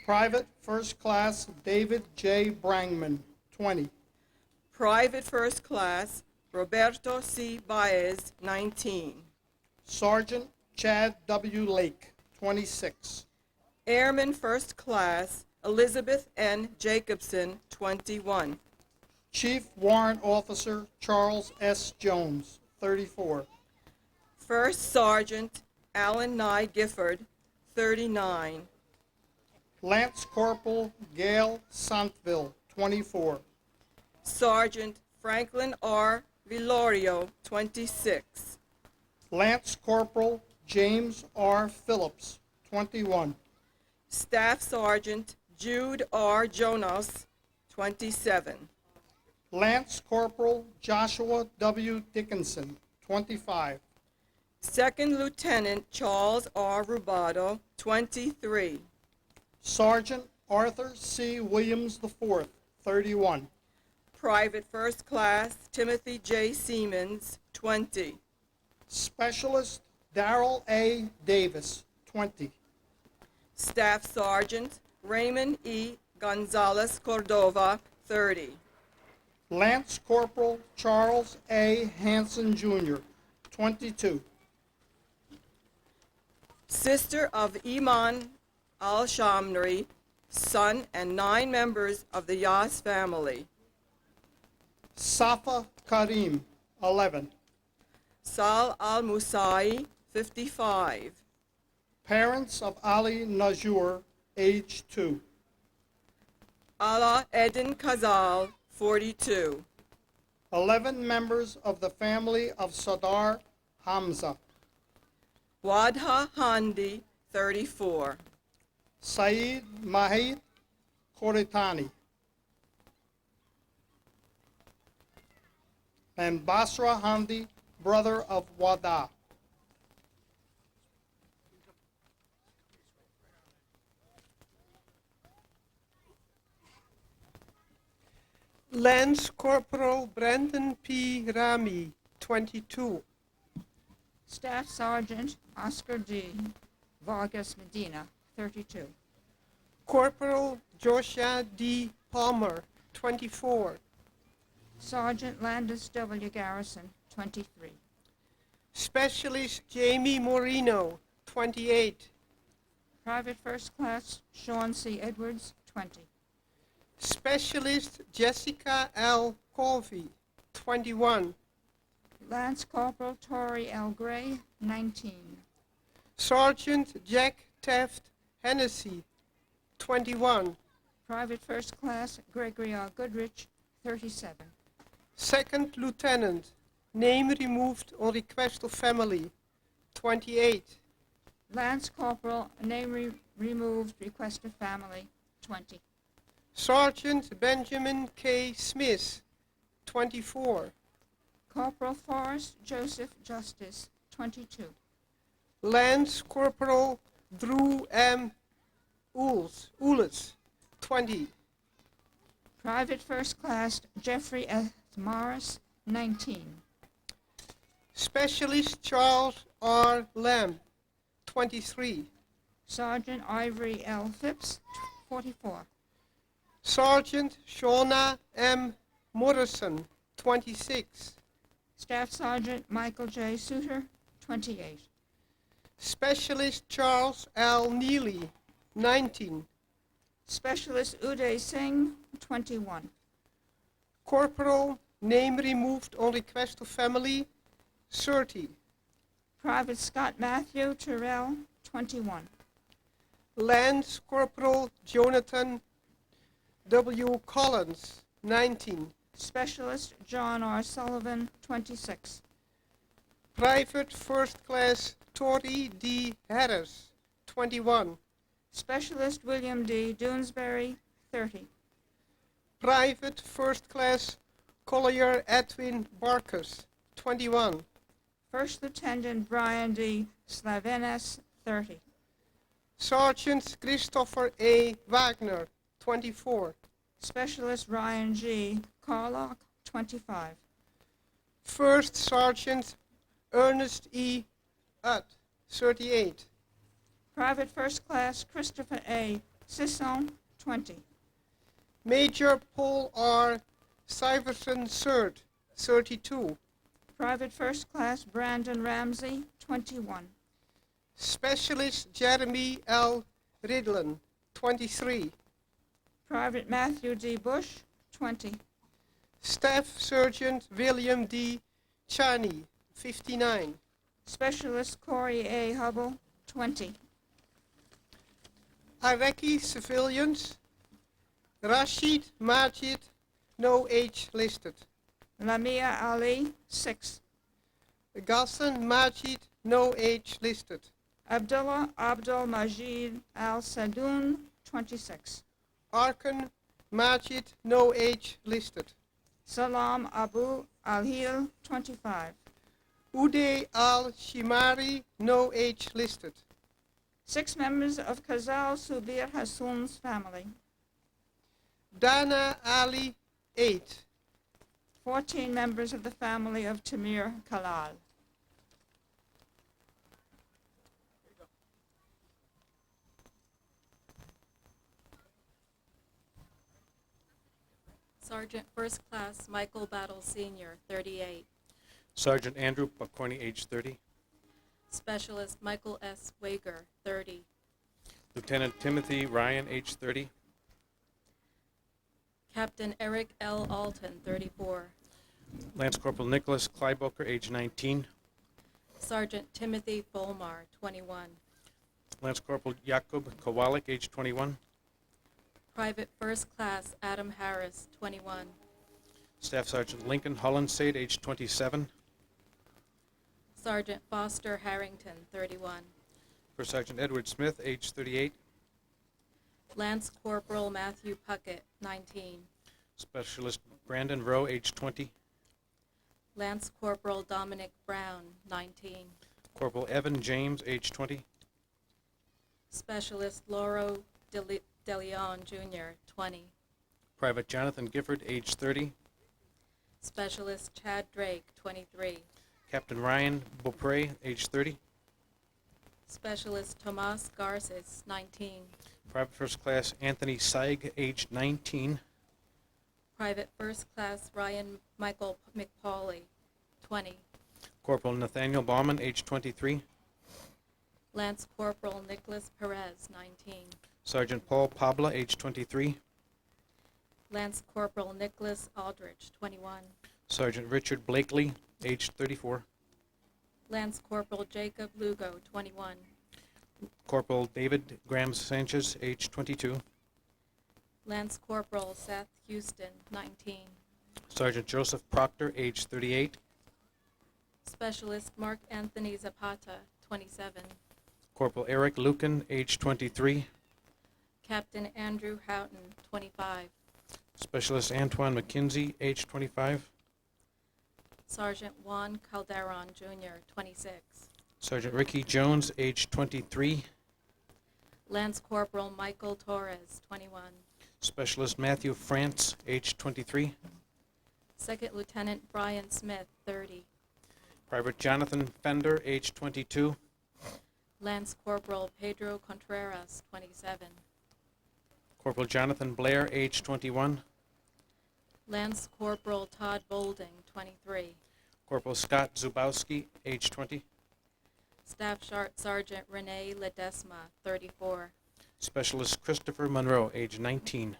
Private First Class David J. Brangman, 20. Private First Class Roberto C. Baez, 19. Sergeant Chad W. Lake, 26. Airman First Class Elizabeth N. Jacobson, 21. Chief Warrant Officer Charles S. Jones, 34. First Sergeant Alan Nye Gifford, 39. Lance Corporal Gail Santville, 24. Sergeant Franklin R. Vilorio, 26. Lance Corporal James R. Phillips, 21. Staff Sergeant Jude R. Jonas, 27. Lance Corporal Joshua W. Dickinson, 25. Second Lieutenant Charles R. Rubado, 23. Sergeant Arthur C. Williams IV, 31. Private First Class Timothy J. Siemens, 20. Specialist Darrell A. Davis, 20. Staff Sergeant Raymond E. Gonzalez Cordova, 30. Lance Corporal Charles A. Hanson, Jr., 22. Sister of Iman al-Shamri, son and 9 members of the Yas family. Safa Karim, 11. Sal al-Musai, 55. Parents of Ali Najur, age 2. Ala Edin Kazal, 42. 11 members of the family of Sadar Hamza. Wadha Handi, 34. Saeed Mahid Koritani. And Basra Handi, brother of Wada. Lance Corporal Brandon P. Rami, 22. Staff Sergeant Oscar G. Vargas Medina, 32. Corporal Joshua D. Palmer, 24. Sergeant Landis W. Garrison, 23. Specialist Jamie Moreno, 28. Private First Class Sean C. Edwards, 20. Specialist Jessica L. Colvey, 21. Lance Corporal Tori L. Gray, 19. Sergeant Jack Taft Hennessy, 21. Private First Class Gregory R. Goodrich, 37. Second Lieutenant, name removed on request of family, 28. Lance Corporal, name removed, request of family, 20. Sergeant Benjamin K. Smith, 24. Corporal Forrest Joseph Justice, 22. Lance Corporal Drew M. Oulis, 20. Private First Class Jeffrey S. Morris, 19. Specialist Charles R. Lamb, 23. Sergeant Ivory L. Phipps, 44. Sergeant Shauna M. Morrison, 26. Staff Sergeant Michael J. Suter, 28. Specialist Charles L. Neely, 19. Specialist Uday Singh, 21. Corporal, name removed on request of family, 30. Private Scott Matthew Terrell, 21. Lance Corporal Jonathan W. Collins, 19. Specialist John R. Sullivan, 26. Private First Class Tori D. Harris, 21. Specialist William D. Doonesbury, 30. Private First Class Collier Edwin Barkus, 21. First Lieutenant Brian D. Slavenes, 30. Sergeant Christopher A. Wagner, 24. Specialist Ryan G. Carlock, 25. First Sergeant Ernest E. Utt, 38. Private First Class Christopher A. Sisson, 20. Major Paul R. Syverson, 3rd, 32. Private First Class Brandon Ramsey, 21. Specialist Jeremy L. Ridlin, 23. Private Matthew D. Bush, 20. Staff Sergeant William D. Chani, 59. Specialist Corey A. Hubble, 20. Iraqi civilians, Rashid Majid, no age listed. Lamia Ali, 6. Ghassan Majid, no age listed. Abdullah Abdul Majid Al Sadoun, 26. Arkan Majid, no age listed. Salam Abu Al-Hil, 25. Uday Al-Shimari, no age listed. 6 members of Kazal Subir Hassoun's family. Dana Ali, 8. 14 members of the family of Tamir Kalal. Sergeant First Class Michael Battle Sr., 38. Sergeant Andrew Buccorney, age 30. Specialist Michael S. Wager, 30. Lieutenant Timothy Ryan, age 30. Captain Eric L. Alton, 34. Lance Corporal Nicholas Kleiboker, age 19. Sergeant Timothy Bolmar, 21. Lance Corporal Jakub Kowalik, age 21. Private First Class Adam Harris, 21. Staff Sergeant Lincoln Hollinsade, age 27. Sergeant Foster Harrington, 31. First Sergeant Edward Smith, age 38. Lance Corporal Matthew Puckett, 19. Specialist Brandon Rowe, age 20. Lance Corporal Dominic Brown, 19. Corporal Evan James, age 20. Specialist Lauro De Leon, Jr., 20. Private Jonathan Gifford, age 30. Specialist Chad Drake, 23. Captain Ryan Beaupre, age 30. Specialist Tomas Garces, 19. Private First Class Anthony Seig, age 19. Private First Class Ryan Michael McPauley, 20. Corporal Nathaniel Bauman, age 23. Lance Corporal Nicholas Perez, 19. Sergeant Paul Pabla, age 23. Lance Corporal Nicholas Aldrich, 21. Sergeant Richard Blakely, age 34. Lance Corporal Jacob Lugo, 21. Corporal David Graham Sanchez, age 22. Lance Corporal Seth Houston, 19. Sergeant Joseph Proctor, age 38. Specialist Mark Anthony Zapata, 27. Corporal Eric Lucan, age 23. Captain Andrew Houghton, 25. Specialist Antoine McKinsey, age 25. Sergeant Juan Calderon, Jr., 26. Sergeant Ricky Jones, age 23. Lance Corporal Michael Torres, 21. Specialist Matthew France, age 23. Second Lieutenant Brian Smith, 30. Private Jonathan Fender, age 22. Lance Corporal Pedro Contreras, 27. Corporal Jonathan Blair, age 21. Lance Corporal Todd Bolding, 23. Corporal Scott Zubowski, age 20. Staff Sergeant Renee Ledesma, 34. Specialist Christopher Monroe, age 19.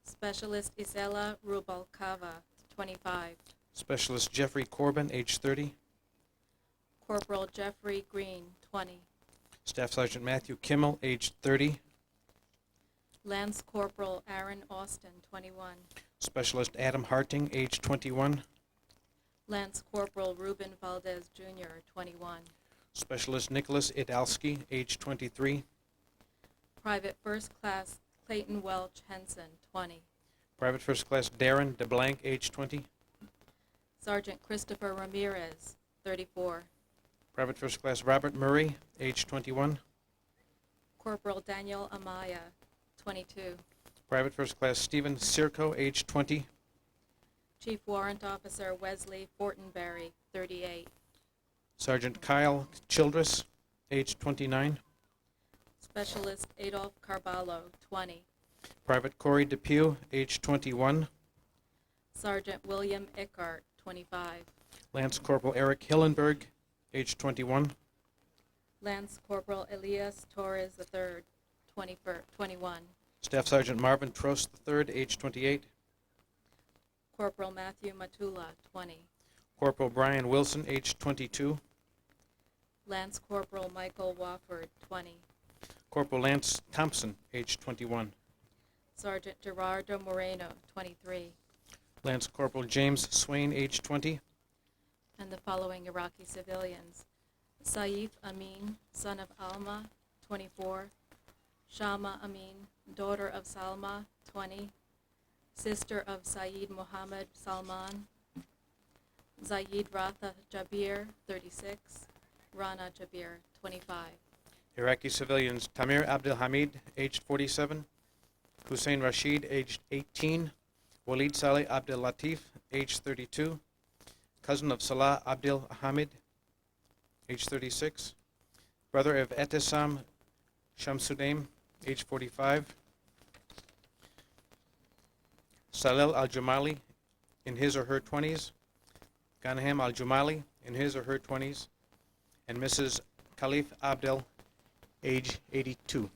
Specialist Isela Rubalcava, 25. Specialist Jeffrey Corbin, age 30. Corporal Jeffrey Green, 20. Staff Sergeant Matthew Kimmel, age 30. Lance Corporal Aaron Austin, 21. Specialist Adam Harting, age 21. Lance Corporal Ruben Valdez Jr., 21. Specialist Nicholas Idalski, age 23. Private First Class Clayton Welch Henson, 20. Private First Class Darren DeBlanc, age 20. Sergeant Christopher Ramirez, 34. Private First Class Robert Murray, age 21. Corporal Daniel Amaya, 22. Private First Class Stephen Circo, age 20. Chief Warrant Officer Wesley Fortenberry, 38. Sergeant Kyle Childress, age 29. Specialist Adolph Carballo, 20. Private Corey Depew, age 21. Sergeant William Eckart, 25. Lance Corporal Eric Hillenberg, age 21. Lance Corporal Elias Torres III, 21. Staff Sergeant Marvin Trost III, age 28. Corporal Matthew Matula, 20. Corporal Brian Wilson, age 22. Lance Corporal Michael Wofford, 20. Corporal Lance Thompson, age 21. Sergeant Gerardo Moreno, 23. Lance Corporal James Swain, age 20. And the following Iraqi civilians: Saif Amin, son of Alma, 24. Shama Amin, daughter of Salma, 20. Sister of Saeed Mohammed Salman. Zayed Ratha Jabir, 36. Rana Jabir, 25. Iraqi civilians: Tamir Abdel Hamid, aged 47. Hussein Rashid, aged 18. Walid Saleh Abdel Latif, aged 32. Cousin of Salah Abdel Hamid, age 36. Brother of Etisam Shamsudaim, age 45. Salil Al-Jumali, in his or her 20s. Ghanam Al-Jumali, in his or her 20s. And Mrs. Khalif Abdel, age 82.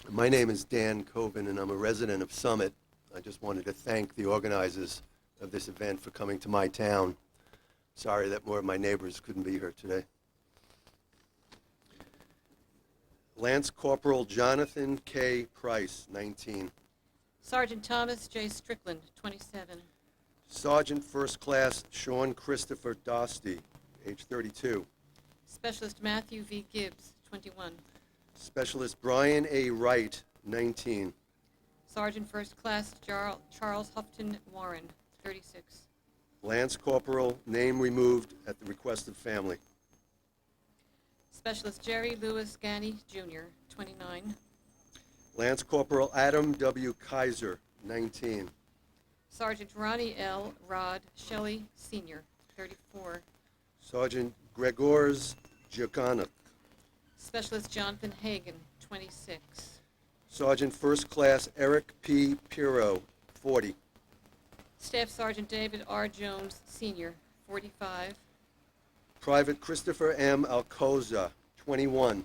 My name is Dan Coben, and I'm a resident of Summit. I just wanted to thank the organizers of this event for coming to my town. Sorry that more of my neighbors couldn't be here today. Lance Corporal Jonathan K. Price, 19. Sergeant Thomas J. Strickland, 27. Sergeant First Class Sean Christopher Dosty, age 32. Specialist Matthew V. Gibbs, 21. Specialist Brian A. Wright, 19. Sergeant First Class Charles Houghton Warren, 36. Lance Corporal, name removed at the request of family. Specialist Jerry Lewis Ganny, Jr., 29. Lance Corporal Adam W. Kaiser, 19. Sergeant Ronnie L. Rod Shelley, Sr., 34. Sergeant Gregors Giacono. Specialist Jonathan Hagan, 26. Sergeant First Class Eric P. Pirro, 40. Staff Sergeant David R. Jones, Sr., 45. Private Christopher M. Alcoza, 21.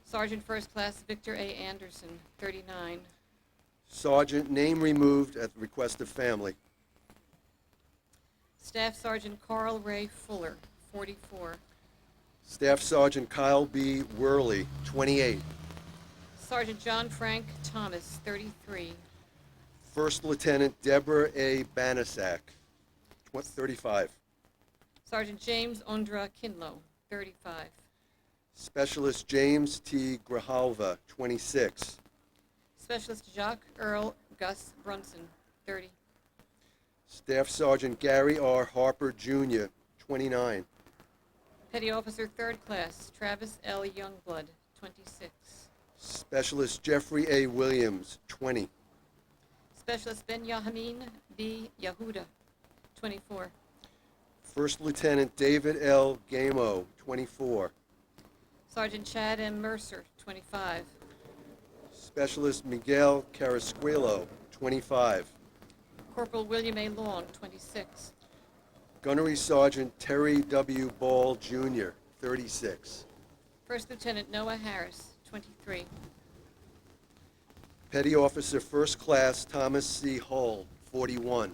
Sergeant First Class Victor A. Anderson, 39. Sergeant, name removed at the request of family. Staff Sergeant Carl Ray Fuller, 44. Staff Sergeant Kyle B. Worley, 28. Sergeant John Frank Thomas, 33. First Lieutenant Deborah A. Banasak, 35. Sergeant James Ondra Kinlow, 35. Specialist James T. Grijalva, 26. Specialist Jacques Earl Gus Brunson, 30. Staff Sergeant Gary R. Harper, Jr., 29. Petty Officer 3rd Class Travis L. Youngblood, 26. Specialist Jeffrey A. Williams, 20. Specialist Ben Yahamin B. Yahuda, 24. First Lieutenant David L. Gamo, 24. Sergeant Chad M. Mercer, 25. Specialist Miguel Carrasquillo, 25. Corporal William A. Long, 26. Gunnery Sergeant Terry W. Ball, Jr., 36. First Lieutenant Noah Harris, 23. Petty Officer First Class Thomas C. Hull, 41.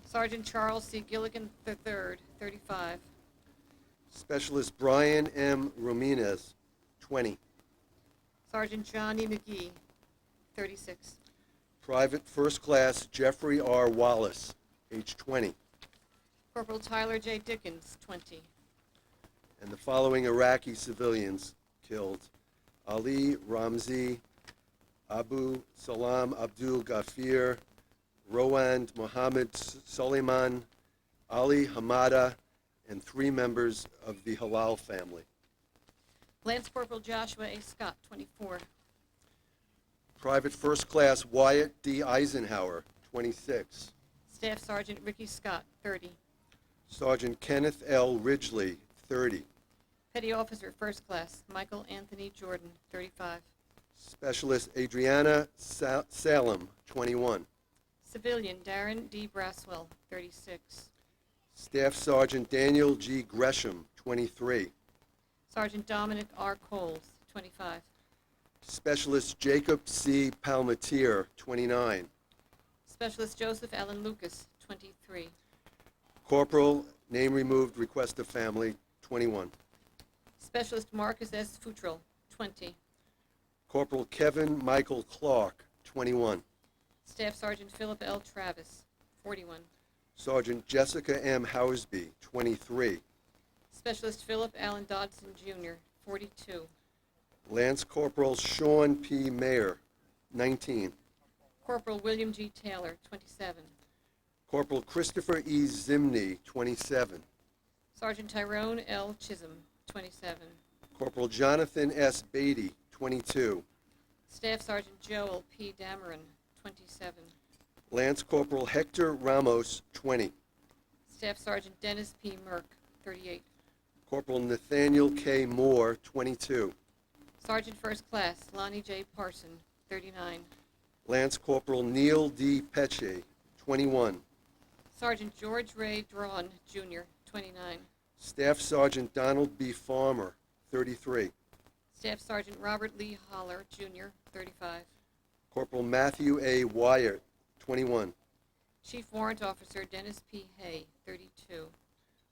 Sergeant Charles C. Gilligan III, 35. Specialist Brian M. Ramirez, 20. Sergeant Johnny McGee, 36. Private First Class Jeffrey R. Wallace, age 20. Corporal Tyler J. Dickens, 20. And the following Iraqi civilians killed: Ali Ramzi, Abu Salam Abdul Ghafir, Rowand Mohammed Suleiman, Ali Hamada, and 3 members of the Halal family. Lance Corporal Joshua A. Scott, 24. Private First Class Wyatt D. Eisenhower, 26. Staff Sergeant Ricky Scott, 30. Sergeant Kenneth L. Ridgely, 30. Petty Officer First Class Michael Anthony Jordan, 35. Specialist Adriana Salem, 21. Civilian Darren D. Braswell, 36. Staff Sergeant Daniel G. Gresham, 23. Sergeant Dominic R. Coles, 25. Specialist Jacob C. Palmatier, 29. Specialist Joseph Allen Lucas, 23. Corporal, name removed, request of family, 21. Specialist Marcus S. Futrell, 20. Corporal Kevin Michael Clark, 21. Staff Sergeant Philip L. Travis, 41. Sergeant Jessica M. Housby, 23. Specialist Philip Allen Dodson, Jr., 42. Lance Corporal Sean P. Mayer, 19. Corporal William G. Taylor, 27. Corporal Christopher E. Zimney, 27. Sergeant Tyrone L. Chisholm, 27. Corporal Jonathan S. Beatty, 22. Staff Sergeant Joel P. Dameron, 27. Lance Corporal Hector Ramos, 20. Staff Sergeant Dennis P. Merck, 38. Corporal Nathaniel K. Moore, 22. Sergeant First Class Lonnie J. Parson, 39. Lance Corporal Neil D. Peche, 21. Sergeant George Ray Drawn, Jr., 29. Staff Sergeant Donald B. Farmer, 33. Staff Sergeant Robert Lee Holler, Jr., 35. Corporal Matthew A. Wyatt, 21. Chief Warrant Officer Dennis P. Hay, 32.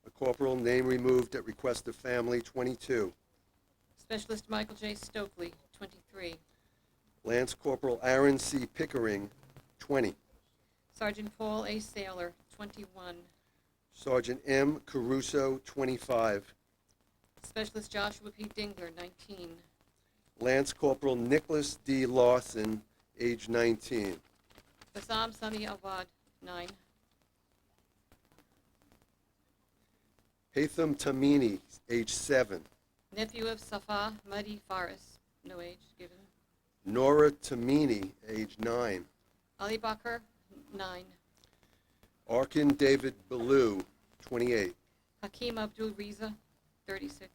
A corporal, name removed at request of family, 22. Specialist Michael J. Stokely, 23. Lance Corporal Aaron C. Pickering, 20. Sergeant Paul A. Saylor, 21. Sergeant M. Caruso, 25. Specialist Joshua P. Dingler, 19. Lance Corporal Nicholas D. Lawson, age 19. Bassam Sami Awad, 9. Haitham Tamini, age 7. Nephew of Safa Muddy Faris, no age given. Nora Tamini, age 9. Ali Bakr, 9. Arkin David Ballou, 28. Hakeem Abdul Riza, 36.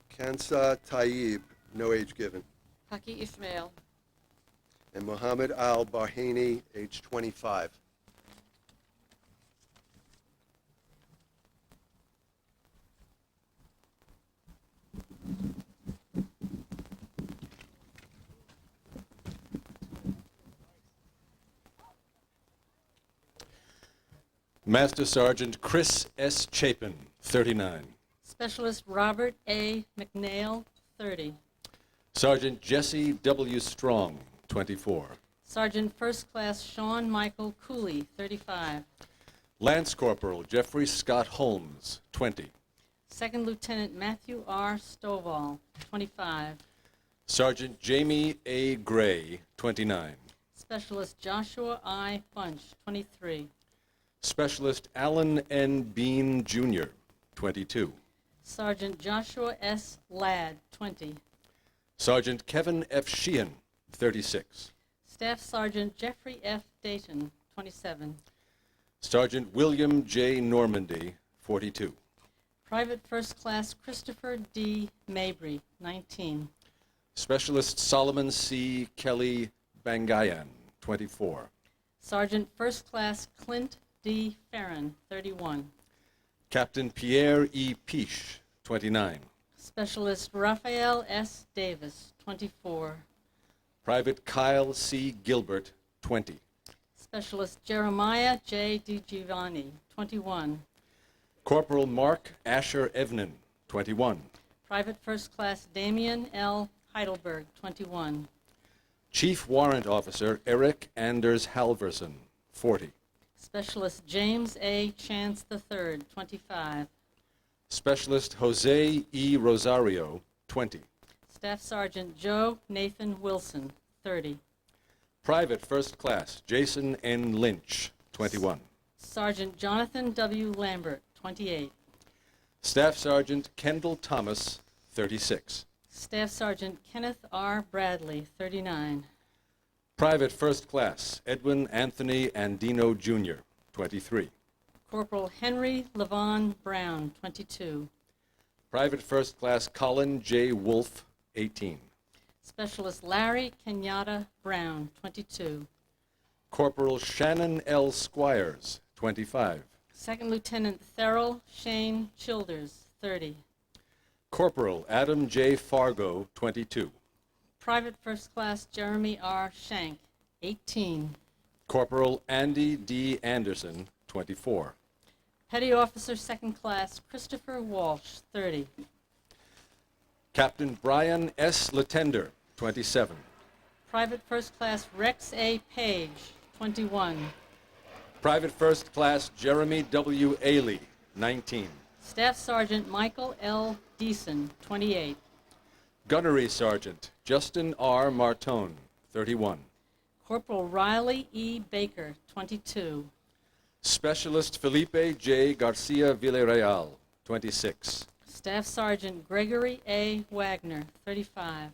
Kansa Tayyib, no age given. Haki Ishmael. And Muhammad Al Bahani, age 25. Master Sergeant Chris S. Chapin, 39. Specialist Robert A. McNeil, 30. Sergeant Jesse W. Strong, 24. Sergeant First Class Sean Michael Cooley, 35. Lance Corporal Jeffrey Scott Holmes, 20. Second Lieutenant Matthew R. Stovall, 25. Sergeant Jamie A. Gray, 29. Specialist Joshua I. Bunch, 23. Specialist Alan N. Bean, Jr., 22. Sergeant Joshua S. Ladd, 20. Sergeant Kevin F. Sheehan, 36. Staff Sergeant Jeffrey F. Dayton, 27. Sergeant William J. Normandy, 42. Private First Class Christopher D. Mabry, 19. Specialist Solomon C. Kelly Bangayan, 24. Sergeant First Class Clint D. Farron, 31. Captain Pierre E. Piche, 29. Specialist Raphael S. Davis, 24. Private Kyle C. Gilbert, 20. Specialist Jeremiah J. DiGiovanni, 21. Corporal Mark Asher Evnen, 21. Private First Class Damian L. Heidelberg, 21. Chief Warrant Officer Eric Anders Halverson, 40. Specialist James A. Chance III, 25. Specialist Jose E. Rosario, 20. Staff Sergeant Joe Nathan Wilson, 30. Private First Class Jason N. Lynch, 21. Sergeant Jonathan W. Lambert, 28. Staff Sergeant Kendall Thomas, 36. Staff Sergeant Kenneth R. Bradley, 39. Private First Class Edwin Anthony Andino Jr., 23. Corporal Henry Levon Brown, 22. Private First Class Colin J. Wolf, 18. Specialist Larry Kenyatta Brown, 22. Corporal Shannon L. Squires, 25. Second Lieutenant Therrell Shane Childers, 30. Corporal Adam J. Fargo, 22. Private First Class Jeremy R. Shank, 18. Corporal Andy D. Anderson, 24. Petty Officer Second Class Christopher Walsh, 30. Captain Brian S. Latender, 27. Private First Class Rex A. Page, 21. Private First Class Jeremy W. Ailey, 19. Staff Sergeant Michael L. Deason, 28. Gunnery Sergeant Justin R. Martone, 31. Corporal Riley E. Baker, 22. Specialist Felipe J. Garcia Villarreal, 26. Staff Sergeant Gregory A. Wagner, 35.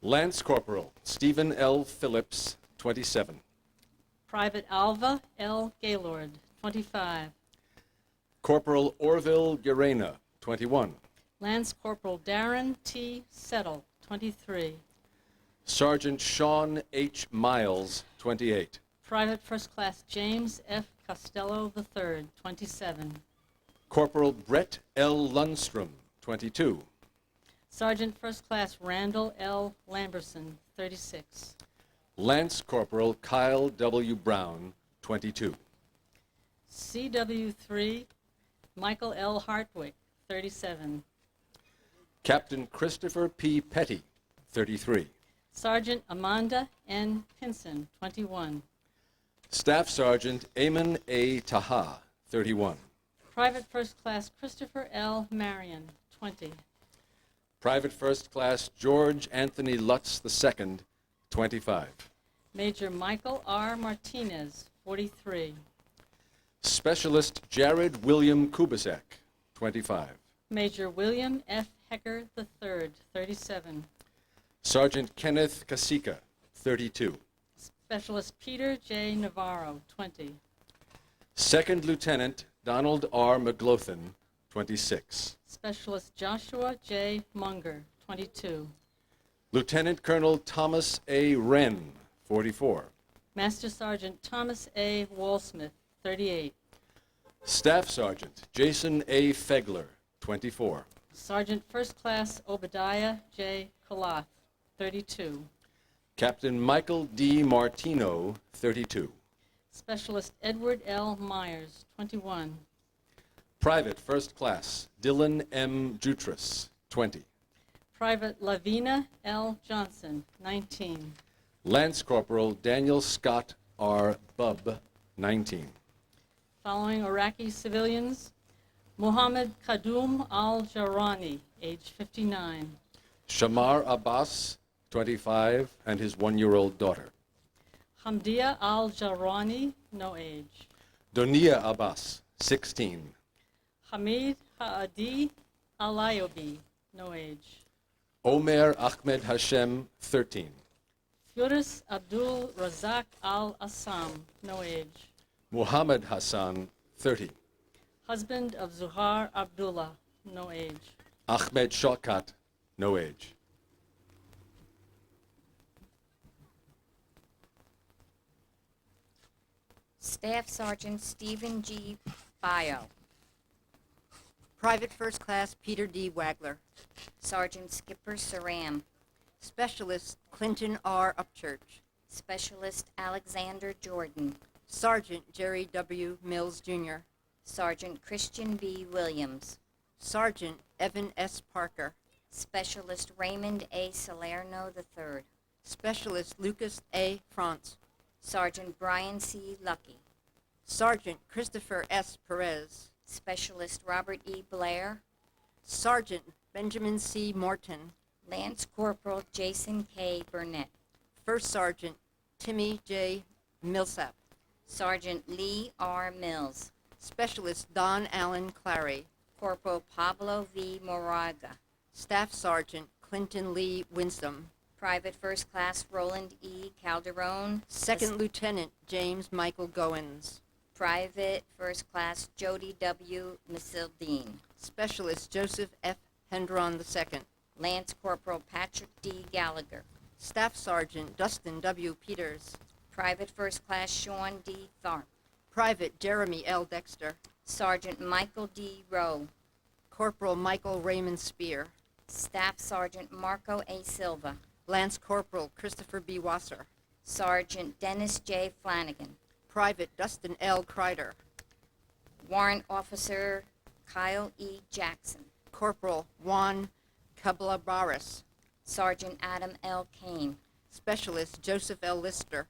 Lance Corporal Stephen L. Phillips, 27. Private Alva L. Gaylord, 25. Corporal Orville Gerena, 21. Lance Corporal Darren T. Settle, 23. Sergeant Sean H. Miles, 28. Private First Class James F. Costello III, 27. Corporal Brett L. Lundstrom, 22. Sergeant First Class Randall L. Lamberson, 36. Lance Corporal Kyle W. Brown, 22. CW3 Michael L. Hartwick, 37. Captain Christopher P. Petty, 33. Sergeant Amanda N. Pinson, 21. Staff Sergeant Eamon A. Taha, 31. Private First Class Christopher L. Marion, 20. Private First Class George Anthony Lutz II, 25. Major Michael R. Martinez, 43. Specialist Jared William Kubasek, 25. Major William F. Hecker III, 37. Sergeant Kenneth Kasika, 32. Specialist Peter J. Navarro, 20. Second Lieutenant Donald R. McLothin, 26. Specialist Joshua J. Munger, 22. Lieutenant Colonel Thomas A. Wren, 44. Master Sergeant Thomas A. Walsmith, 38. Staff Sergeant Jason A. Fegler, 24. Sergeant First Class Obadiah J. Koloth, 32. Captain Michael D. Martino, 32. Specialist Edward L. Myers, 21. Private First Class Dylan M. Jutras, 20. Private Lavina L. Johnson, 19. Lance Corporal Daniel Scott R. Bubb, 19. Following Iraqi civilians, Mohammed Kadum Al-Jarrani, age 59. Shamar Abbas, 25, and his 1-year-old daughter. Hamdia Al-Jarrani, no age. Donia Abbas, 16. Hamid Haadi Alayobi, no age. Omer Ahmed Hashem, 13. Firdous Abdul Razak Al-Assam, no age. Muhammad Hassan, 30. Husband of Zuhar Abdullah, no age. Ahmed Shaukat, no age. Staff Sergeant Stephen G. Bio. Private First Class Peter D. Wagler. Sergeant Skipper Saram. Specialist Clinton R. Upchurch. Specialist Alexander Jordan. Sergeant Jerry W. Mills, Jr. Sergeant Christian B. Williams. Sergeant Evan S. Parker. Specialist Raymond A. Salerno III. Specialist Lucas A. France. Sergeant Brian C. Lucky. Sergeant Christopher S. Perez. Specialist Robert E. Blair. Sergeant Benjamin C. Morton. Lance Corporal Jason K. Burnett. First Sergeant Timmy J. Millsap. Sergeant Lee R. Mills. Specialist Don Allen Clary. Corporal Pablo V. Moraga. Staff Sergeant Clinton Lee Winston. Private First Class Roland E. Calderon. Second Lieutenant James Michael Goins. Private First Class Jody W. Misildine. Specialist Joseph F. Hendron II. Lance Corporal Patrick D. Gallagher. Staff Sergeant Dustin W. Peters. Private First Class Sean D. Tharp. Private Jeremy L. Dexter. Sergeant Michael D. Rowe. Corporal Michael Raymond Spear. Staff Sergeant Marco A. Silva. Lance Corporal Christopher B. Wasser. Sergeant Dennis J. Flanagan. Private Dustin L. Kreider. Warrant Officer Kyle E. Jackson. Corporal Juan Cablabaris. Sergeant Adam L. Kane. Specialist Joseph L. Lister.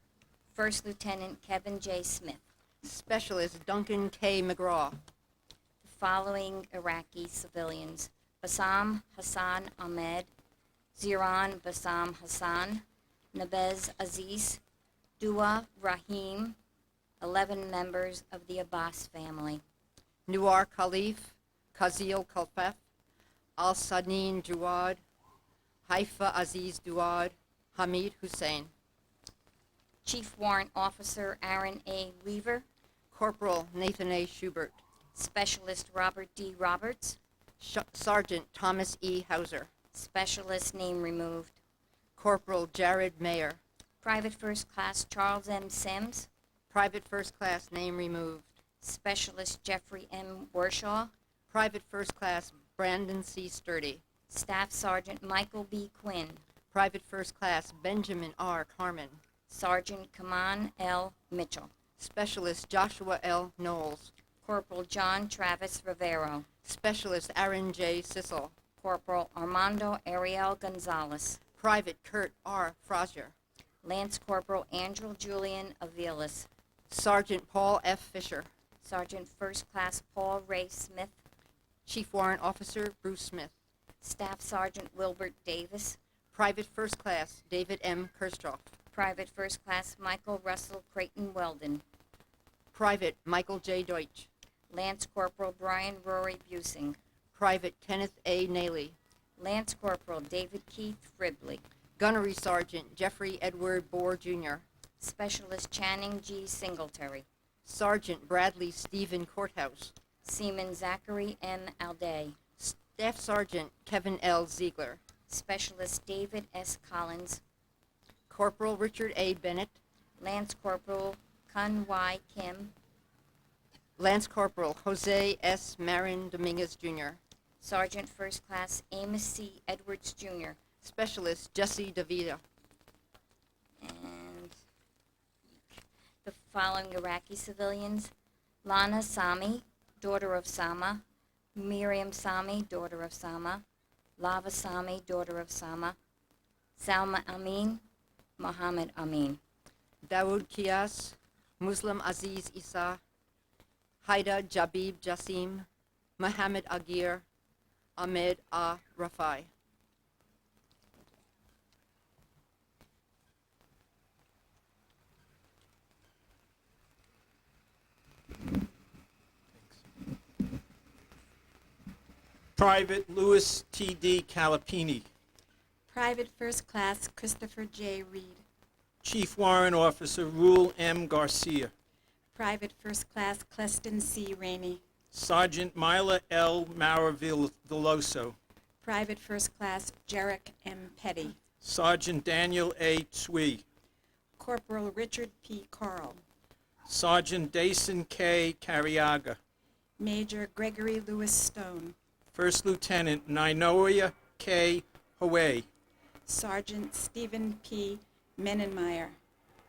First Lieutenant Kevin J. Smith. Specialist Duncan K. McGraw. The following Iraqi civilians: Bassam Hassan Ahmed, Ziran Bassam Hassan, Nabez Aziz, Dua Rahim, 11 members of the Abbas family. Nuar Khalif, Kazil Kalfef, Al-Sanin Jawad, Haifa Aziz Duad, Hamid Hussein. Chief Warrant Officer Aaron A. Weaver. Corporal Nathan A. Schubert. Specialist Robert D. Roberts. Sergeant Thomas E. Hauser. Specialist name removed. Corporal Jared Mayer. Private First Class Charles M. Sims. Private First Class name removed. Specialist Jeffrey M. Worshaw. Private First Class Brandon C. Sturdy. Staff Sergeant Michael B. Quinn. Private First Class Benjamin R. Carmen. Sergeant Kaman L. Mitchell. Specialist Joshua L. Knowles. Corporal John Travis Rivero. Specialist Aaron J. Sissel. Corporal Armando Ariel Gonzalez. Private Kurt R. Frazier. Lance Corporal Andrew Julian Avilas. Sergeant Paul F. Fisher. Sergeant First Class Paul Ray Smith. Chief Warrant Officer Bruce Smith. Staff Sergeant Wilbert Davis. Private First Class David M. Kirchhoff. Private First Class Michael Russell Creighton Weldon. Private Michael J. Deutsch. Lance Corporal Brian Rory Busing. Private Kenneth A. Naley. Lance Corporal David Keith Fribley. Gunnery Sergeant Jeffrey Edward Bohr, Jr. Specialist Channing G. Singletary. Sergeant Bradley Stephen Courthouse. Seaman Zachary M. Alday. Staff Sergeant Kevin L. Ziegler. Specialist David S. Collins. Corporal Richard A. Bennett. Lance Corporal Kun Y. Kim. Lance Corporal Jose S. Marin Dominguez, Jr. Sergeant First Class Amos C. Edwards, Jr. Specialist Jesse DeVita. And the following Iraqi civilians: Lana Sami, daughter of Sama; Miriam Sami, daughter of Sama; Lava Sami, daughter of Sama; Salma Amin, Muhammad Amin. Dawood Kias, Muslim Aziz Isa, Haida Jabib Jassim, Mohammed Agir, Ahmed A. Rafai. Private Louis T.D. Calapini. Private First Class Christopher J. Reed. Chief Warrant Officer Rule M. Garcia. Private First Class Cleston C. Rainey. Sergeant Mila L. Maravilloso. Private First Class Jarek M. Petty. Sergeant Daniel A. Tsui. Corporal Richard P. Carl. Sergeant Dason K. Carriaga. Major Gregory Lewis Stone, First Lieutenant Nainoa K. Hawaii. Sergeant Stephen P. Menenmeyer,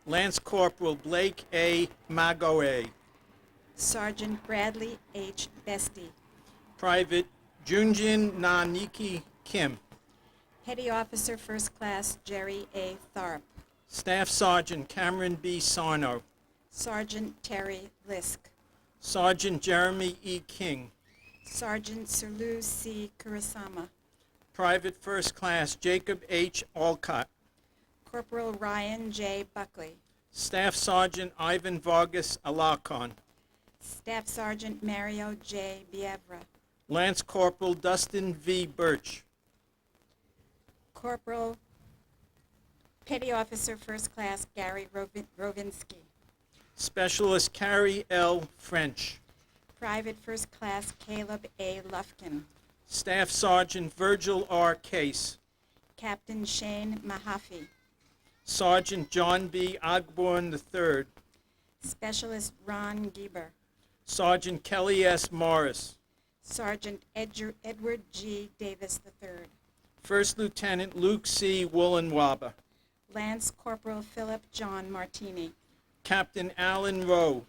Lance Corporal Blake A. Magoe. Sergeant Bradley H. Bestie, Private Junjin Naniki Kim. Petty Officer First Class Jerry A. Tharp, Staff Sergeant Cameron B. Sarno. Sergeant Terry Lisk, Sergeant Jeremy E. King. Sergeant Serlu C. Kurasama, Private First Class Jacob H. Alcott. Corporal Ryan J. Buckley, Staff Sergeant Ivan Vargas Alacon. Staff Sergeant Mario J. Bievra, Lance Corporal Dustin V. Birch. Corporal Petty Officer First Class Gary Rovinsky, Specialist Carrie L. French. Private First Class Caleb A. Lufkin, Staff Sergeant Virgil R. Case. Captain Shane Mahaffey, Sergeant John B. Ogborn III. Specialist Ron Gieber, Sergeant Kelly S. Morris. Sergeant Edward G. Davis III, First Lieutenant Luke C. Woolenwaba. Lance Corporal Philip John Martini, Captain Alan Rowe.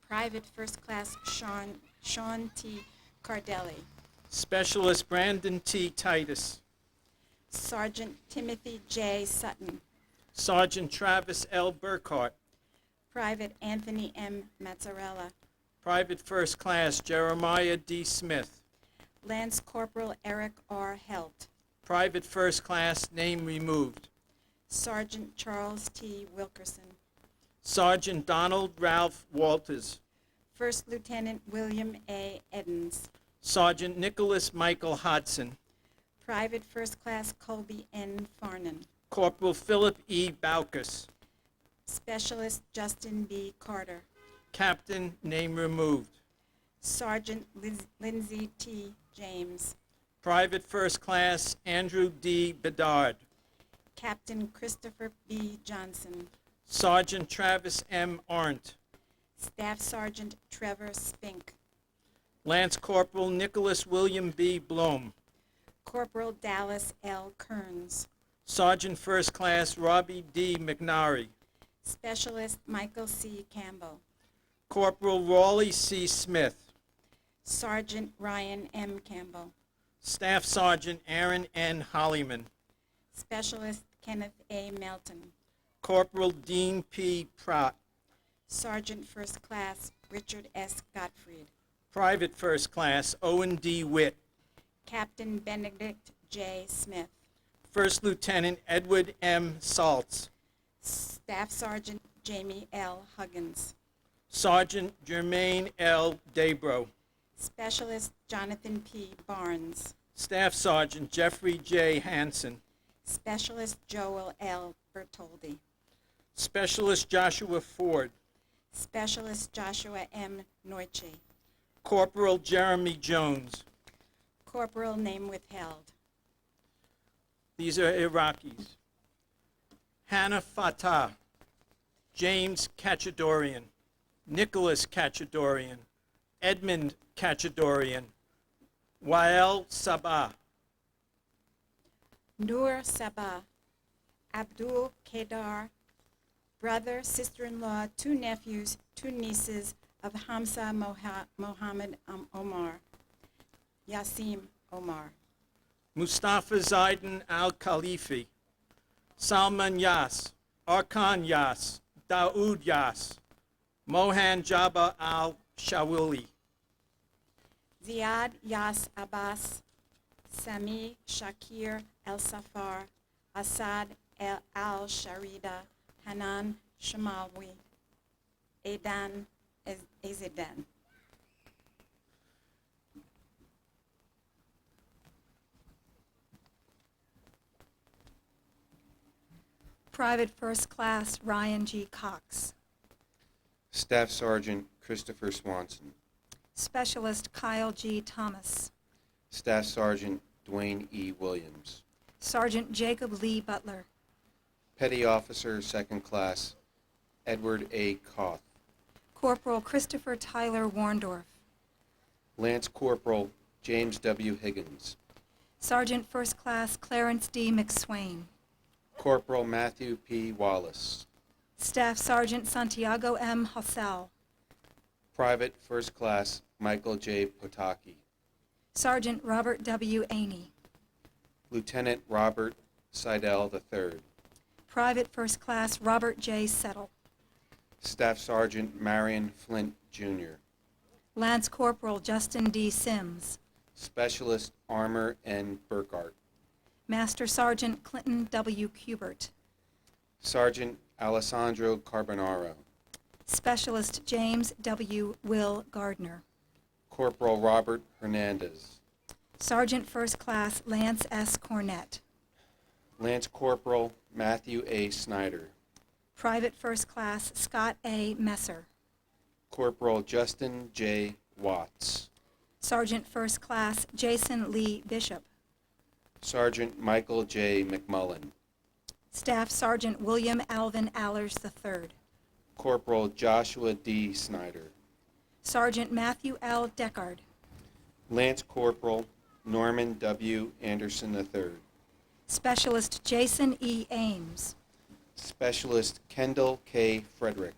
Private First Class Sean T. Cardelli, Specialist Brandon T. Titus. Sergeant Timothy J. Sutton, Sergeant Travis L. Burkhart. Private Anthony M. Mazzarella, Private First Class Jeremiah D. Smith. Lance Corporal Eric R. Helt, Private First Class, name removed. Sergeant Charles T. Wilkerson, Sergeant Donald Ralph Walters. First Lieutenant William A. Edens, Sergeant Nicholas Michael Hodson. Private First Class Colby N. Farnan, Corporal Philip E. Baucus. Specialist Justin B. Carter, Captain, name removed. Sergeant Lindsay T. James, Private First Class Andrew D. Bedard. Captain Christopher B. Johnson, Sergeant Travis M. Arndt. Staff Sergeant Trevor Spink, Lance Corporal Nicholas William B. Blom. Corporal Dallas L. Kearns, Sergeant First Class Robbie D. McNary. Specialist Michael C. Campbell, Corporal Raleigh C. Smith. Sergeant Ryan M. Campbell, Staff Sergeant Aaron N. Hollyman. Specialist Kenneth A. Melton, Corporal Dean P. Pratt. Sergeant First Class Richard S. Gottfried, Private First Class Owen D. Witt. Captain Benedict J. Smith, First Lieutenant Edward M. Saltz. Staff Sergeant Jamie L. Huggins, Sergeant Germaine L. Debro. Specialist Jonathan P. Barnes, Staff Sergeant Jeffrey J. Hansen. Specialist Joel L. Bertoldi, Specialist Joshua Ford. Specialist Joshua M. Neuche, Corporal Jeremy Jones. Corporal name withheld, These are Iraqis. Hannah Fatah. James Kachadorian. Nicholas Kachadorian. Edmund Kachadorian. Wael Sabah. Noor Sabah, Abdul Kedar, brother, sister-in-law, 2 nephews, 2 nieces of Hamza Mohammed Omar, Yasim Omar, Mustafa Zaidan Al-Khalifi. Salman Yas. Arkan Yas. Daoud Yas. Mohan Jabba Al-Shawuli. Ziad Yas Abbas, Sami Shakir El-Safar, Asad Al-Sharida, Hanan Shamawi, Aidan Ezidan. Private First Class Ryan G. Cox, Staff Sergeant Christopher Swanson, Specialist Kyle G. Thomas, Staff Sergeant Dwayne E. Williams, Sergeant Jacob Lee Butler, Petty Officer Second Class Edward A. Koth, Corporal Christopher Tyler Warndorf. Lance Corporal James W. Higgins. Sergeant First Class Clarence D. McSwain. Corporal Matthew P. Wallace. Staff Sergeant Santiago M. Hassel. Private First Class Michael J. Potaki. Sergeant Robert W. Aney. Lieutenant Robert Seidel III. Private First Class Robert J. Settle. Staff Sergeant Marion Flint, Jr. Lance Corporal Justin D. Sims. Specialist Armor N. Burkhart. Master Sergeant Clinton W. Kubert. Sergeant Alessandro Carbonaro. Specialist James W. Will Gardner. Corporal Robert Hernandez. Sergeant First Class Lance S. Cornett. Lance Corporal Matthew A. Snyder. Private First Class Scott A. Messer. Corporal Justin J. Watts. Sergeant First Class Jason Lee Bishop. Sergeant Michael J. McMullen. Staff Sergeant William Alvin Allers III. Corporal Joshua D. Snyder. Sergeant Matthew L. Deckard. Lance Corporal Norman W. Anderson III. Specialist Jason E. Ames. Specialist Kendall K. Frederick.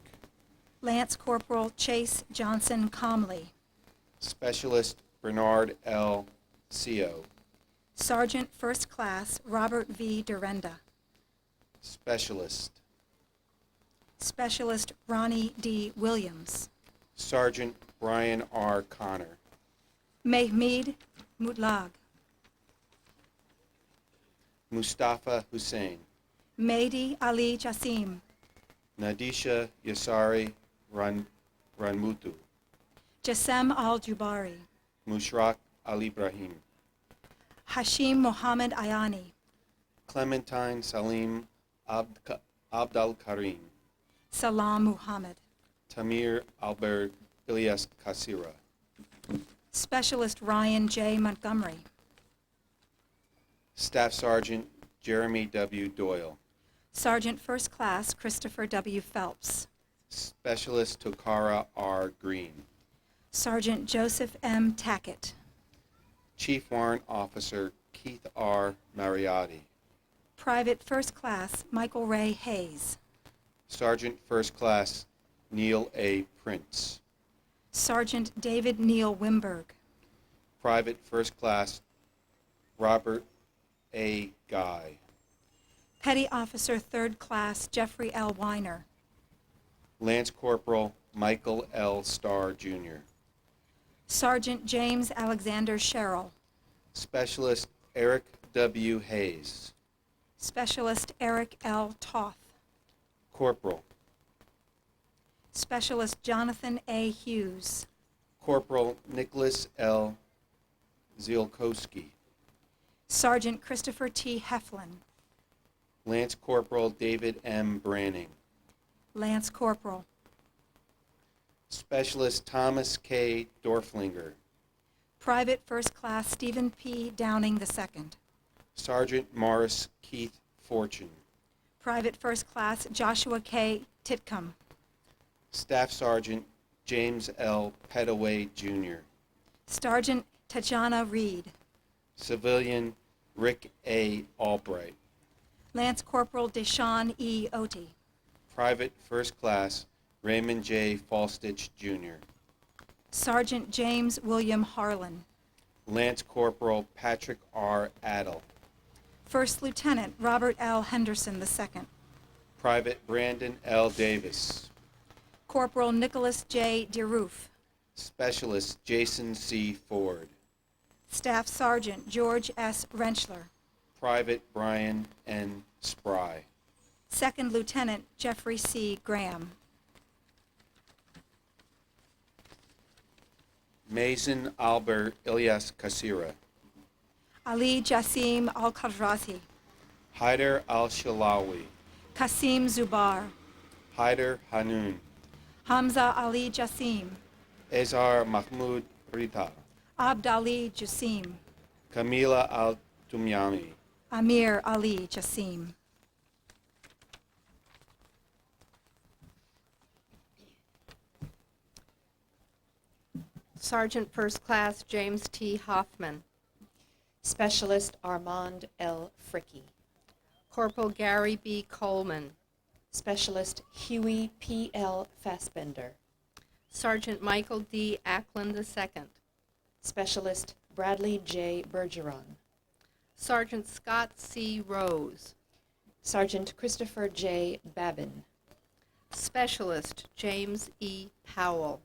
Lance Corporal Chase Johnson Comley. Specialist Bernard L. Seo. Sergeant First Class Robert V. Durenda. Specialist. Specialist Ronnie D. Williams. Sergeant Brian R. Connor. Mehmeed Mutlag. Mustafa Hussein. Mehdi Ali Jassim. Nadisha Yasari Ranmutu. Jassem Al-Jubari. Mushraq Al Ibrahim. Hashim Mohammed Ayani. Clementine Salim Abdal Karim. Salam Muhammad. Tamir Albert Ilyas Kasira. Specialist Ryan J. Montgomery. Staff Sergeant Jeremy W. Doyle. Sergeant First Class Christopher W. Phelps. Specialist Tokara R. Green. Sergeant Joseph M. Tackett. Chief Warrant Officer Keith R. Mariotti. Private First Class Michael Ray Hayes. Sergeant First Class Neil A. Prince. Sergeant David Neal Wimberg. Private First Class Robert A. Guy. Petty Officer Third Class Jeffrey L. Weiner. Lance Corporal Michael L. Starr, Jr. Sergeant James Alexander Sherrill. Specialist Eric W. Hayes. Specialist Eric L. Toth. Corporal. Specialist Jonathan A. Hughes. Corporal Nicholas L. Zielkowski. Sergeant Christopher T. Heflin. Lance Corporal David M. Branning. Lance Corporal. Specialist Thomas K. Dorflinger. Private First Class Stephen P. Downing II. Sergeant Morris Keith Fortune. Private First Class Joshua K. Titcomb. Staff Sergeant James L. Petaway, Jr. Sergeant Tajana Reed. Civilian Rick A. Albright. Lance Corporal Deshaun E. Oti. Private First Class Raymond J. Falstich, Jr. Sergeant James William Harlan. Lance Corporal Patrick R. Adel. First Lieutenant Robert L. Henderson II. Private Brandon L. Davis. Corporal Nicholas J. DeRoof. Specialist Jason C. Ford. Staff Sergeant George S. Rentschler. Private Brian N. Spry. Second Lieutenant Jeffrey C. Graham. Mason Albert Ilyas Kasira. Ali Jassim Al-Khadrazi. Haider Al-Shilawi. Qasim Zubar. Haider Hanoun. Hamza Ali Jassim. Ezar Mahmoud Rita. Abd Ali Jassim. Kamila Al-Tumyami. Amir Ali Jassim. Sergeant First Class James T. Hoffman. Specialist Armand L. Fricky. Corporal Gary B. Coleman. Specialist Huey P. L. Fassbender. Sergeant Michael D. Ackland II. Specialist Bradley J. Bergeron. Sergeant Scott C. Rose. Sergeant Christopher J. Babin. Specialist James E. Powell.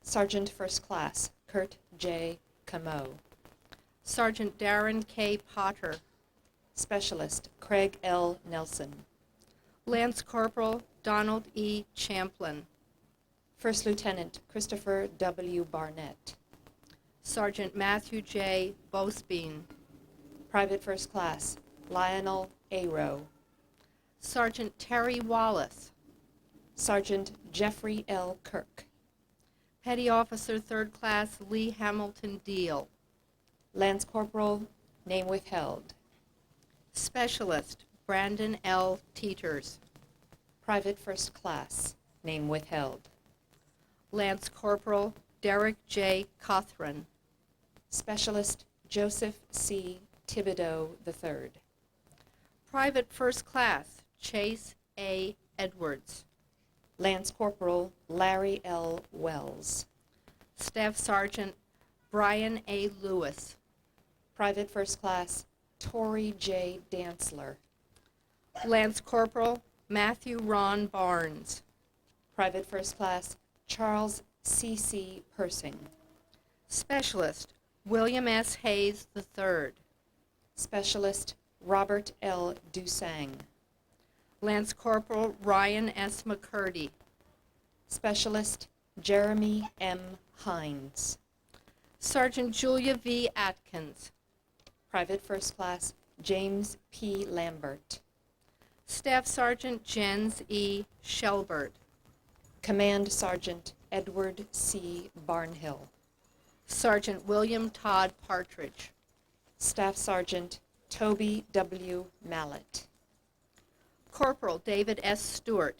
Sergeant First Class Kurt J. Camo. Sergeant Darren K. Potter. Specialist Craig L. Nelson. Lance Corporal Donald E. Champlin. First Lieutenant Christopher W. Barnett. Sergeant Matthew J. Bosbein. Private First Class Lionel A. Rowe. Sergeant Terry Wallace. Sergeant Jeffrey L. Kirk. Petty Officer Third Class Lee Hamilton Deal. Lance Corporal, name withheld. Specialist Brandon L. Teeters. Private First Class, name withheld. Lance Corporal Derek J. Cothran. Specialist Joseph C. Thibodeau III. Private First Class Chase A. Edwards. Lance Corporal Larry L. Wells. Staff Sergeant Brian A. Lewis. Private First Class Tori J. Dantzler. Lance Corporal Matthew Ron Barnes. Private First Class Charles C.C. Persing. Specialist William S. Hayes III. Specialist Robert L. Dusang. Lance Corporal Ryan S. McCurdy. Specialist Jeremy M. Hines. Sergeant Julia V. Atkins. Private First Class James P. Lambert. Staff Sergeant Jens E. Shelbert. Command Sergeant Edward C. Barnhill. Sergeant William Todd Partridge. Staff Sergeant Toby W. Mallett. Corporal David S. Stewart.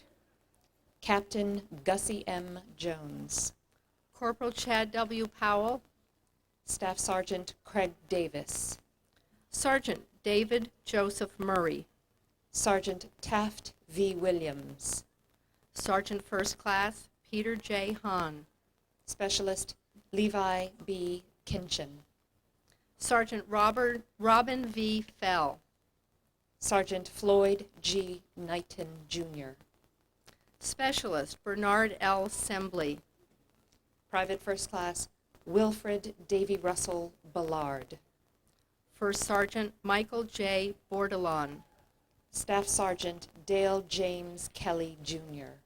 Captain Gussie M. Jones. Corporal Chad W. Powell. Staff Sergeant Craig Davis. Sergeant David Joseph Murray. Sergeant Taft V. Williams. Sergeant First Class Peter J. Hahn. Specialist Levi B. Kinchin. Sergeant Robin V. Fell. Sergeant Floyd G. Knighton, Jr. Specialist Bernard L. Sembley. Private First Class Wilfred Davy Russell Ballard. First Sergeant Michael J. Bordelon. Staff Sergeant Dale James Kelly, Jr.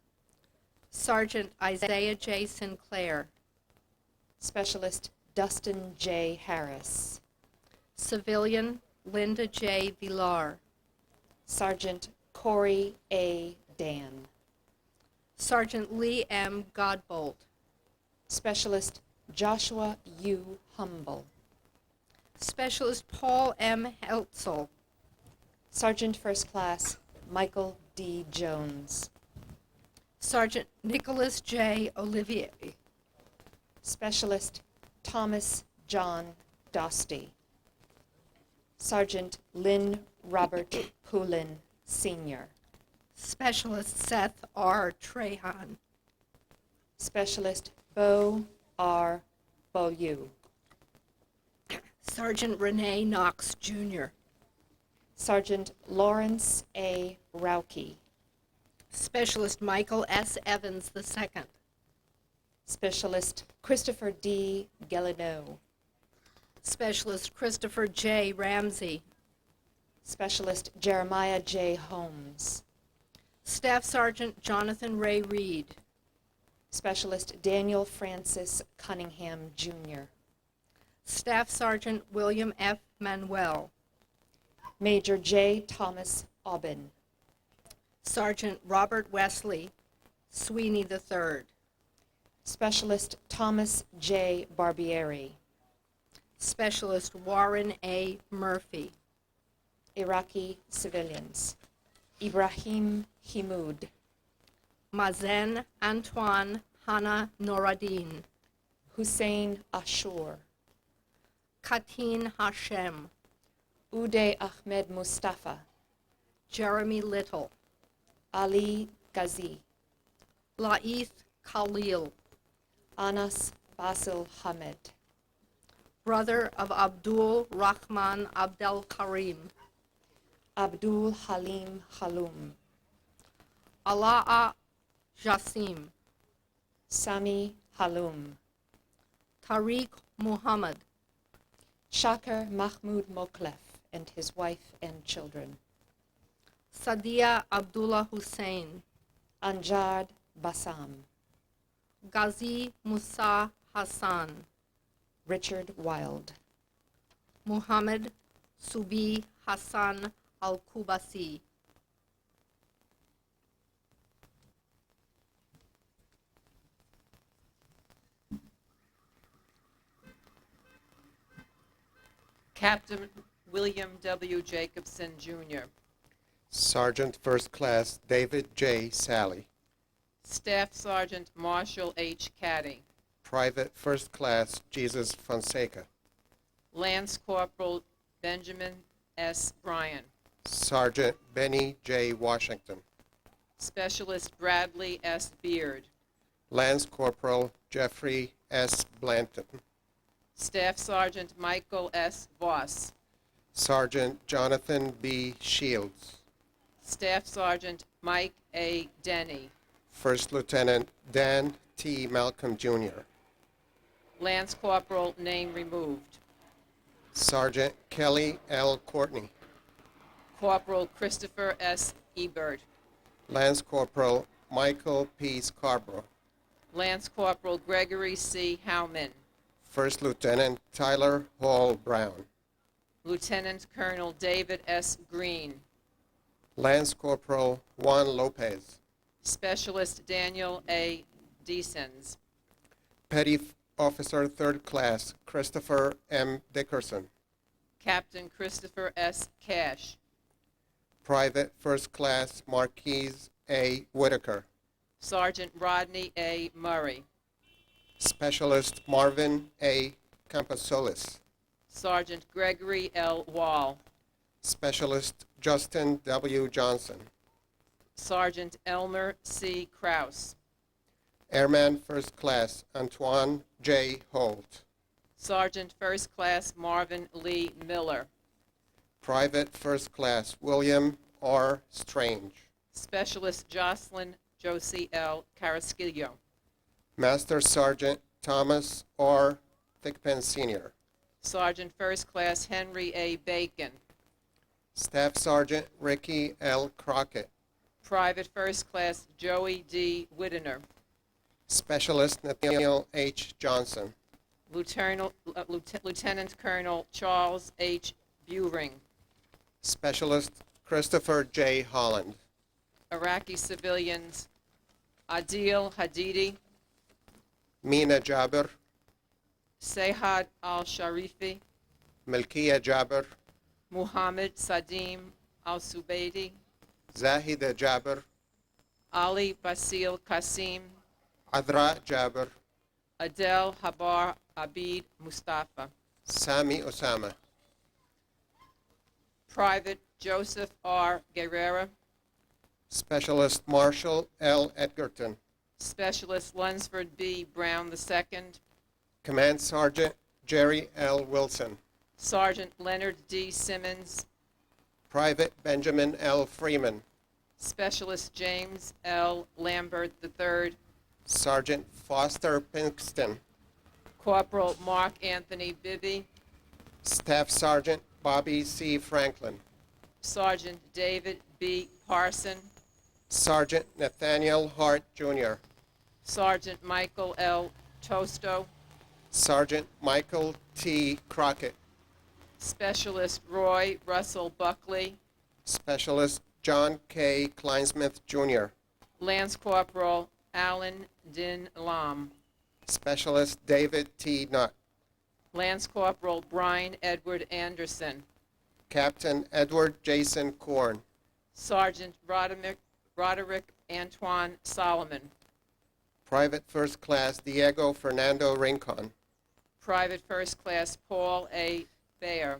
Sergeant Isaiah J. Sinclair. Specialist Dustin J. Harris. Civilian Linda J. Villar. Sergeant Corey A. Dan. Sergeant Lee M. Godbolt. Specialist Joshua U. Humble. Specialist Paul M. Heltzel. Sergeant First Class Michael D. Jones. Sergeant Nicholas J. Olivier. Specialist Thomas John Dostie. Sergeant Lynn Robert Poulin, Sr. Specialist Seth R. Trahan. Specialist Bo R. Beaulieu. Sergeant Renee Knox, Jr. Sergeant Lawrence A. Rauke. Specialist Michael S. Evans II. Specialist Christopher D. Gelino. Specialist Christopher J. Ramsey. Specialist Jeremiah J. Holmes. Staff Sergeant Jonathan Ray Reed. Specialist Daniel Francis Cunningham, Jr. Staff Sergeant William F. Manuel. Major J. Thomas Aubin. Sergeant Robert Wesley Sweeney III. Specialist Thomas J. Barbieri. Specialist Warren A. Murphy. Iraqi civilians. Ibrahim Himoud. Mazen Antoine Hana Noradin. Hussein Ashur, Katin Hashem, Uday Ahmed Mustafa, Jeremy Little, Ali Ghazi, Laith Khalil, Anas Basil Hamed, brother of Abdul Rahman Abdel Karim, Abdul Halim Halum, Alaa Jassim, Sami Halum, Tariq Muhammad, Shakir Mahmoud Moklef and his wife and children, Sadia Abdullah Hussein, Anjad Bassam, Ghazi Musa Hassan, Richard Wild, Muhammad Subi Hassan Al-Kubasi, Captain William W. Jacobson, Jr. Sergeant First Class David J. Sally. Staff Sergeant Marshall H. Caddy. Private First Class Jesus Fonseca. Lance Corporal Benjamin S. Bryan. Sergeant Benny J. Washington. Specialist Bradley S. Beard. Lance Corporal Jeffrey S. Blanton. Staff Sergeant Michael S. Voss. Sergeant Jonathan B. Shields. Staff Sergeant Mike A. Denny. First Lieutenant Dan T. Malcolm, Jr. Lance Corporal, name removed. Sergeant Kelly L. Courtney. Corporal Christopher S. Ebert. Lance Corporal Michael P. Scarborough. Lance Corporal Gregory C. Howman. First Lieutenant Tyler Hall Brown. Lieutenant Colonel David S. Green. Lance Corporal Juan Lopez. Specialist Daniel A. Deasons. Petty Officer Third Class Christopher M. Dickerson. Captain Christopher S. Cash. Private First Class Marquise A. Whitaker. Sergeant Rodney A. Murray. Specialist Marvin A. Campasolis. Sergeant Gregory L. Wall. Specialist Justin W. Johnson. Sergeant Elmer C. Kraus. Airman First Class Antoine J. Holt. Sergeant First Class Marvin Lee Miller. Private First Class William R. Strange. Specialist Jocelyn Josie L. Carrasquillo. Master Sergeant Thomas R. Thickpen Sr. Sergeant First Class Henry A. Bacon. Staff Sergeant Ricky L. Crockett. Private First Class Joey D. Whittener. Specialist Nathaniel H. Johnson. Lieutenant Colonel Charles H. Buring. Specialist Christopher J. Holland. Iraqi civilians Adil Hadidi, Mina Jabir. Sehad Al-Sharifi, Milkia Jabir. Muhammad Sadim Al-Subaidi, Zahida Jabir. Ali Basil Qasim, Adra Jabir. Adel Habar Abid Mustafa. Sami Osama. Private Joseph R. Guerrera. Specialist Marshall L. Edgerton. Specialist Lunsford B. Brown II. Command Sergeant Jerry L. Wilson. Sergeant Leonard D. Simmons. Private Benjamin L. Freeman. Specialist James L. Lambert III. Sergeant Foster Pinkston. Corporal Mark Anthony Bibby. Staff Sergeant Bobby C. Franklin. Sergeant David B. Parson. Sergeant Nathaniel Hart, Jr. Sergeant Michael L. Tosto. Sergeant Michael T. Crockett. Specialist Roy Russell Buckley. Specialist John K. Kleinsmith, Jr. Lance Corporal Alan Din Lam. Specialist David T. Nutt. Lance Corporal Brian Edward Anderson. Captain Edward Jason Korn. Sergeant Roderick Antoine Solomon. Private First Class Diego Fernando Rincon. Private First Class Paul A. Bayer.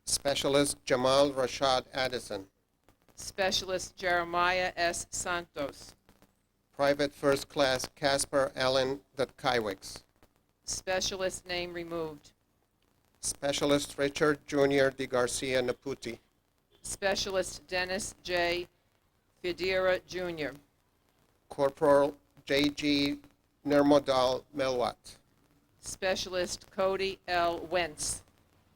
Specialist Jamal Rashad Addison. Specialist Jeremiah S. Santos. Private First Class Casper Allen Dutkaiwicz. Specialist name removed. Specialist Richard Jr. de Garcia Naputi. Specialist Dennis J. Fidera Jr. Corporal J.G. Nirmodal Melwat. Specialist Cody L. Wentz.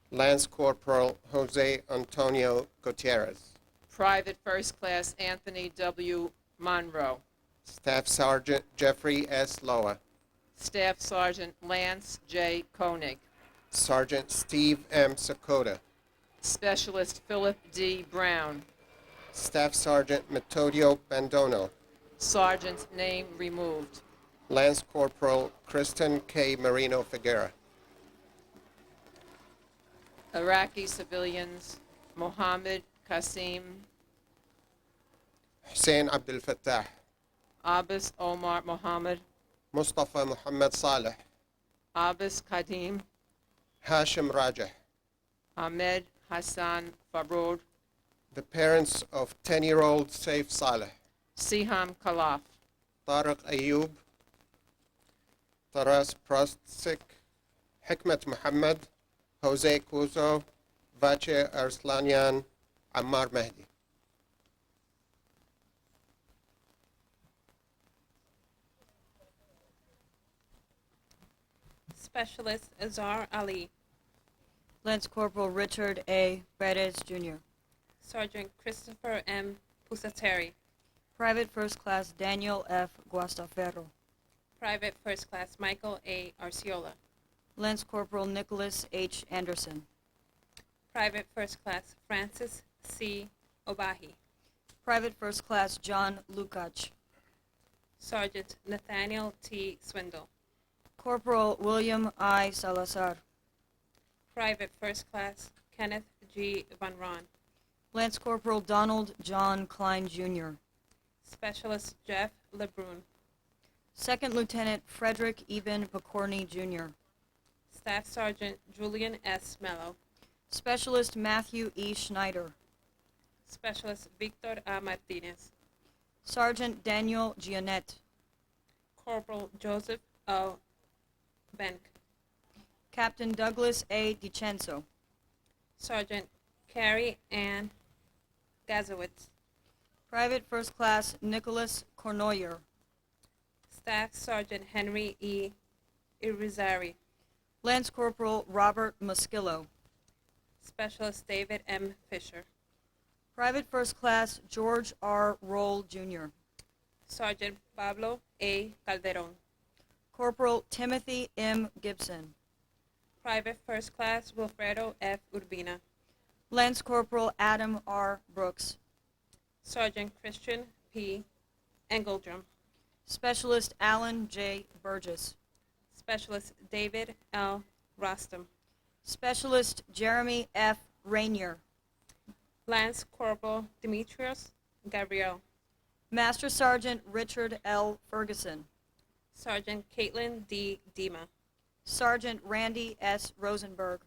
Lance Corporal Jose Antonio Gutierrez. Private First Class Anthony W. Monroe. Staff Sergeant Jeffrey S. Loa. Staff Sergeant Lance J. Koenig. Sergeant Steve M. Sakota. Specialist Philip D. Brown. Staff Sergeant Metodio Bandono. Sergeant's name removed. Lance Corporal Kristen K. Marino Figuera. Iraqi civilians Mohammed Qasim, Hussein Abdel Fattah. Abbas Omar Mohammed, Mustafa Muhammad Saleh. Abbas Kadim, Hashim Rajah. Ahmed Hassan Farod, The parents of 10-year-old Saif Saleh. Siham Khalaf, Tariq Ayub. Taras Prostsik. Hikmet Muhammad. Jose Kuzo. Vache Arslanyan. Ammar Mehdi. Specialist Azar Ali. Lance Corporal Richard A. Perez, Jr. Sergeant Christopher M. Pusateri. Private First Class Daniel F. Guastaferro. Private First Class Michael A. Arciola. Lance Corporal Nicholas H. Anderson. Private First Class Francis C. Obahi. Private First Class John Lukach. Sergeant Nathaniel T. Swindle. Corporal William I. Salazar. Private First Class Kenneth G. Van Ron. Lance Corporal Donald John Klein, Jr. Specialist Jeff LeBrun. Second Lieutenant Frederick Eben Pokorny, Jr. Staff Sergeant Julian S. Mello. Specialist Matthew E. Schneider. Specialist Victor A. Martinez. Sergeant Daniel Giannette. Corporal Joseph O. Benk. Captain Douglas A. DiCenso. Sergeant Carrie Ann Gazowitz. Private First Class Nicholas Cornoyer. Staff Sergeant Henry E. Irizarry. Lance Corporal Robert Moschillo. Specialist David M. Fisher. Private First Class George R. Roll, Jr. Sergeant Pablo A. Calderon. Corporal Timothy M. Gibson. Private First Class Wilfredo F. Urbina. Lance Corporal Adam R. Brooks. Sergeant Christian P. Engeldrum. Specialist Alan J. Burgess. Specialist David L. Rostam. Specialist Jeremy F. Rainier. Lance Corporal Demetrius Gabriel. Master Sergeant Richard L. Ferguson. Sergeant Caitlin D. Dima. Sergeant Randy S. Rosenberg.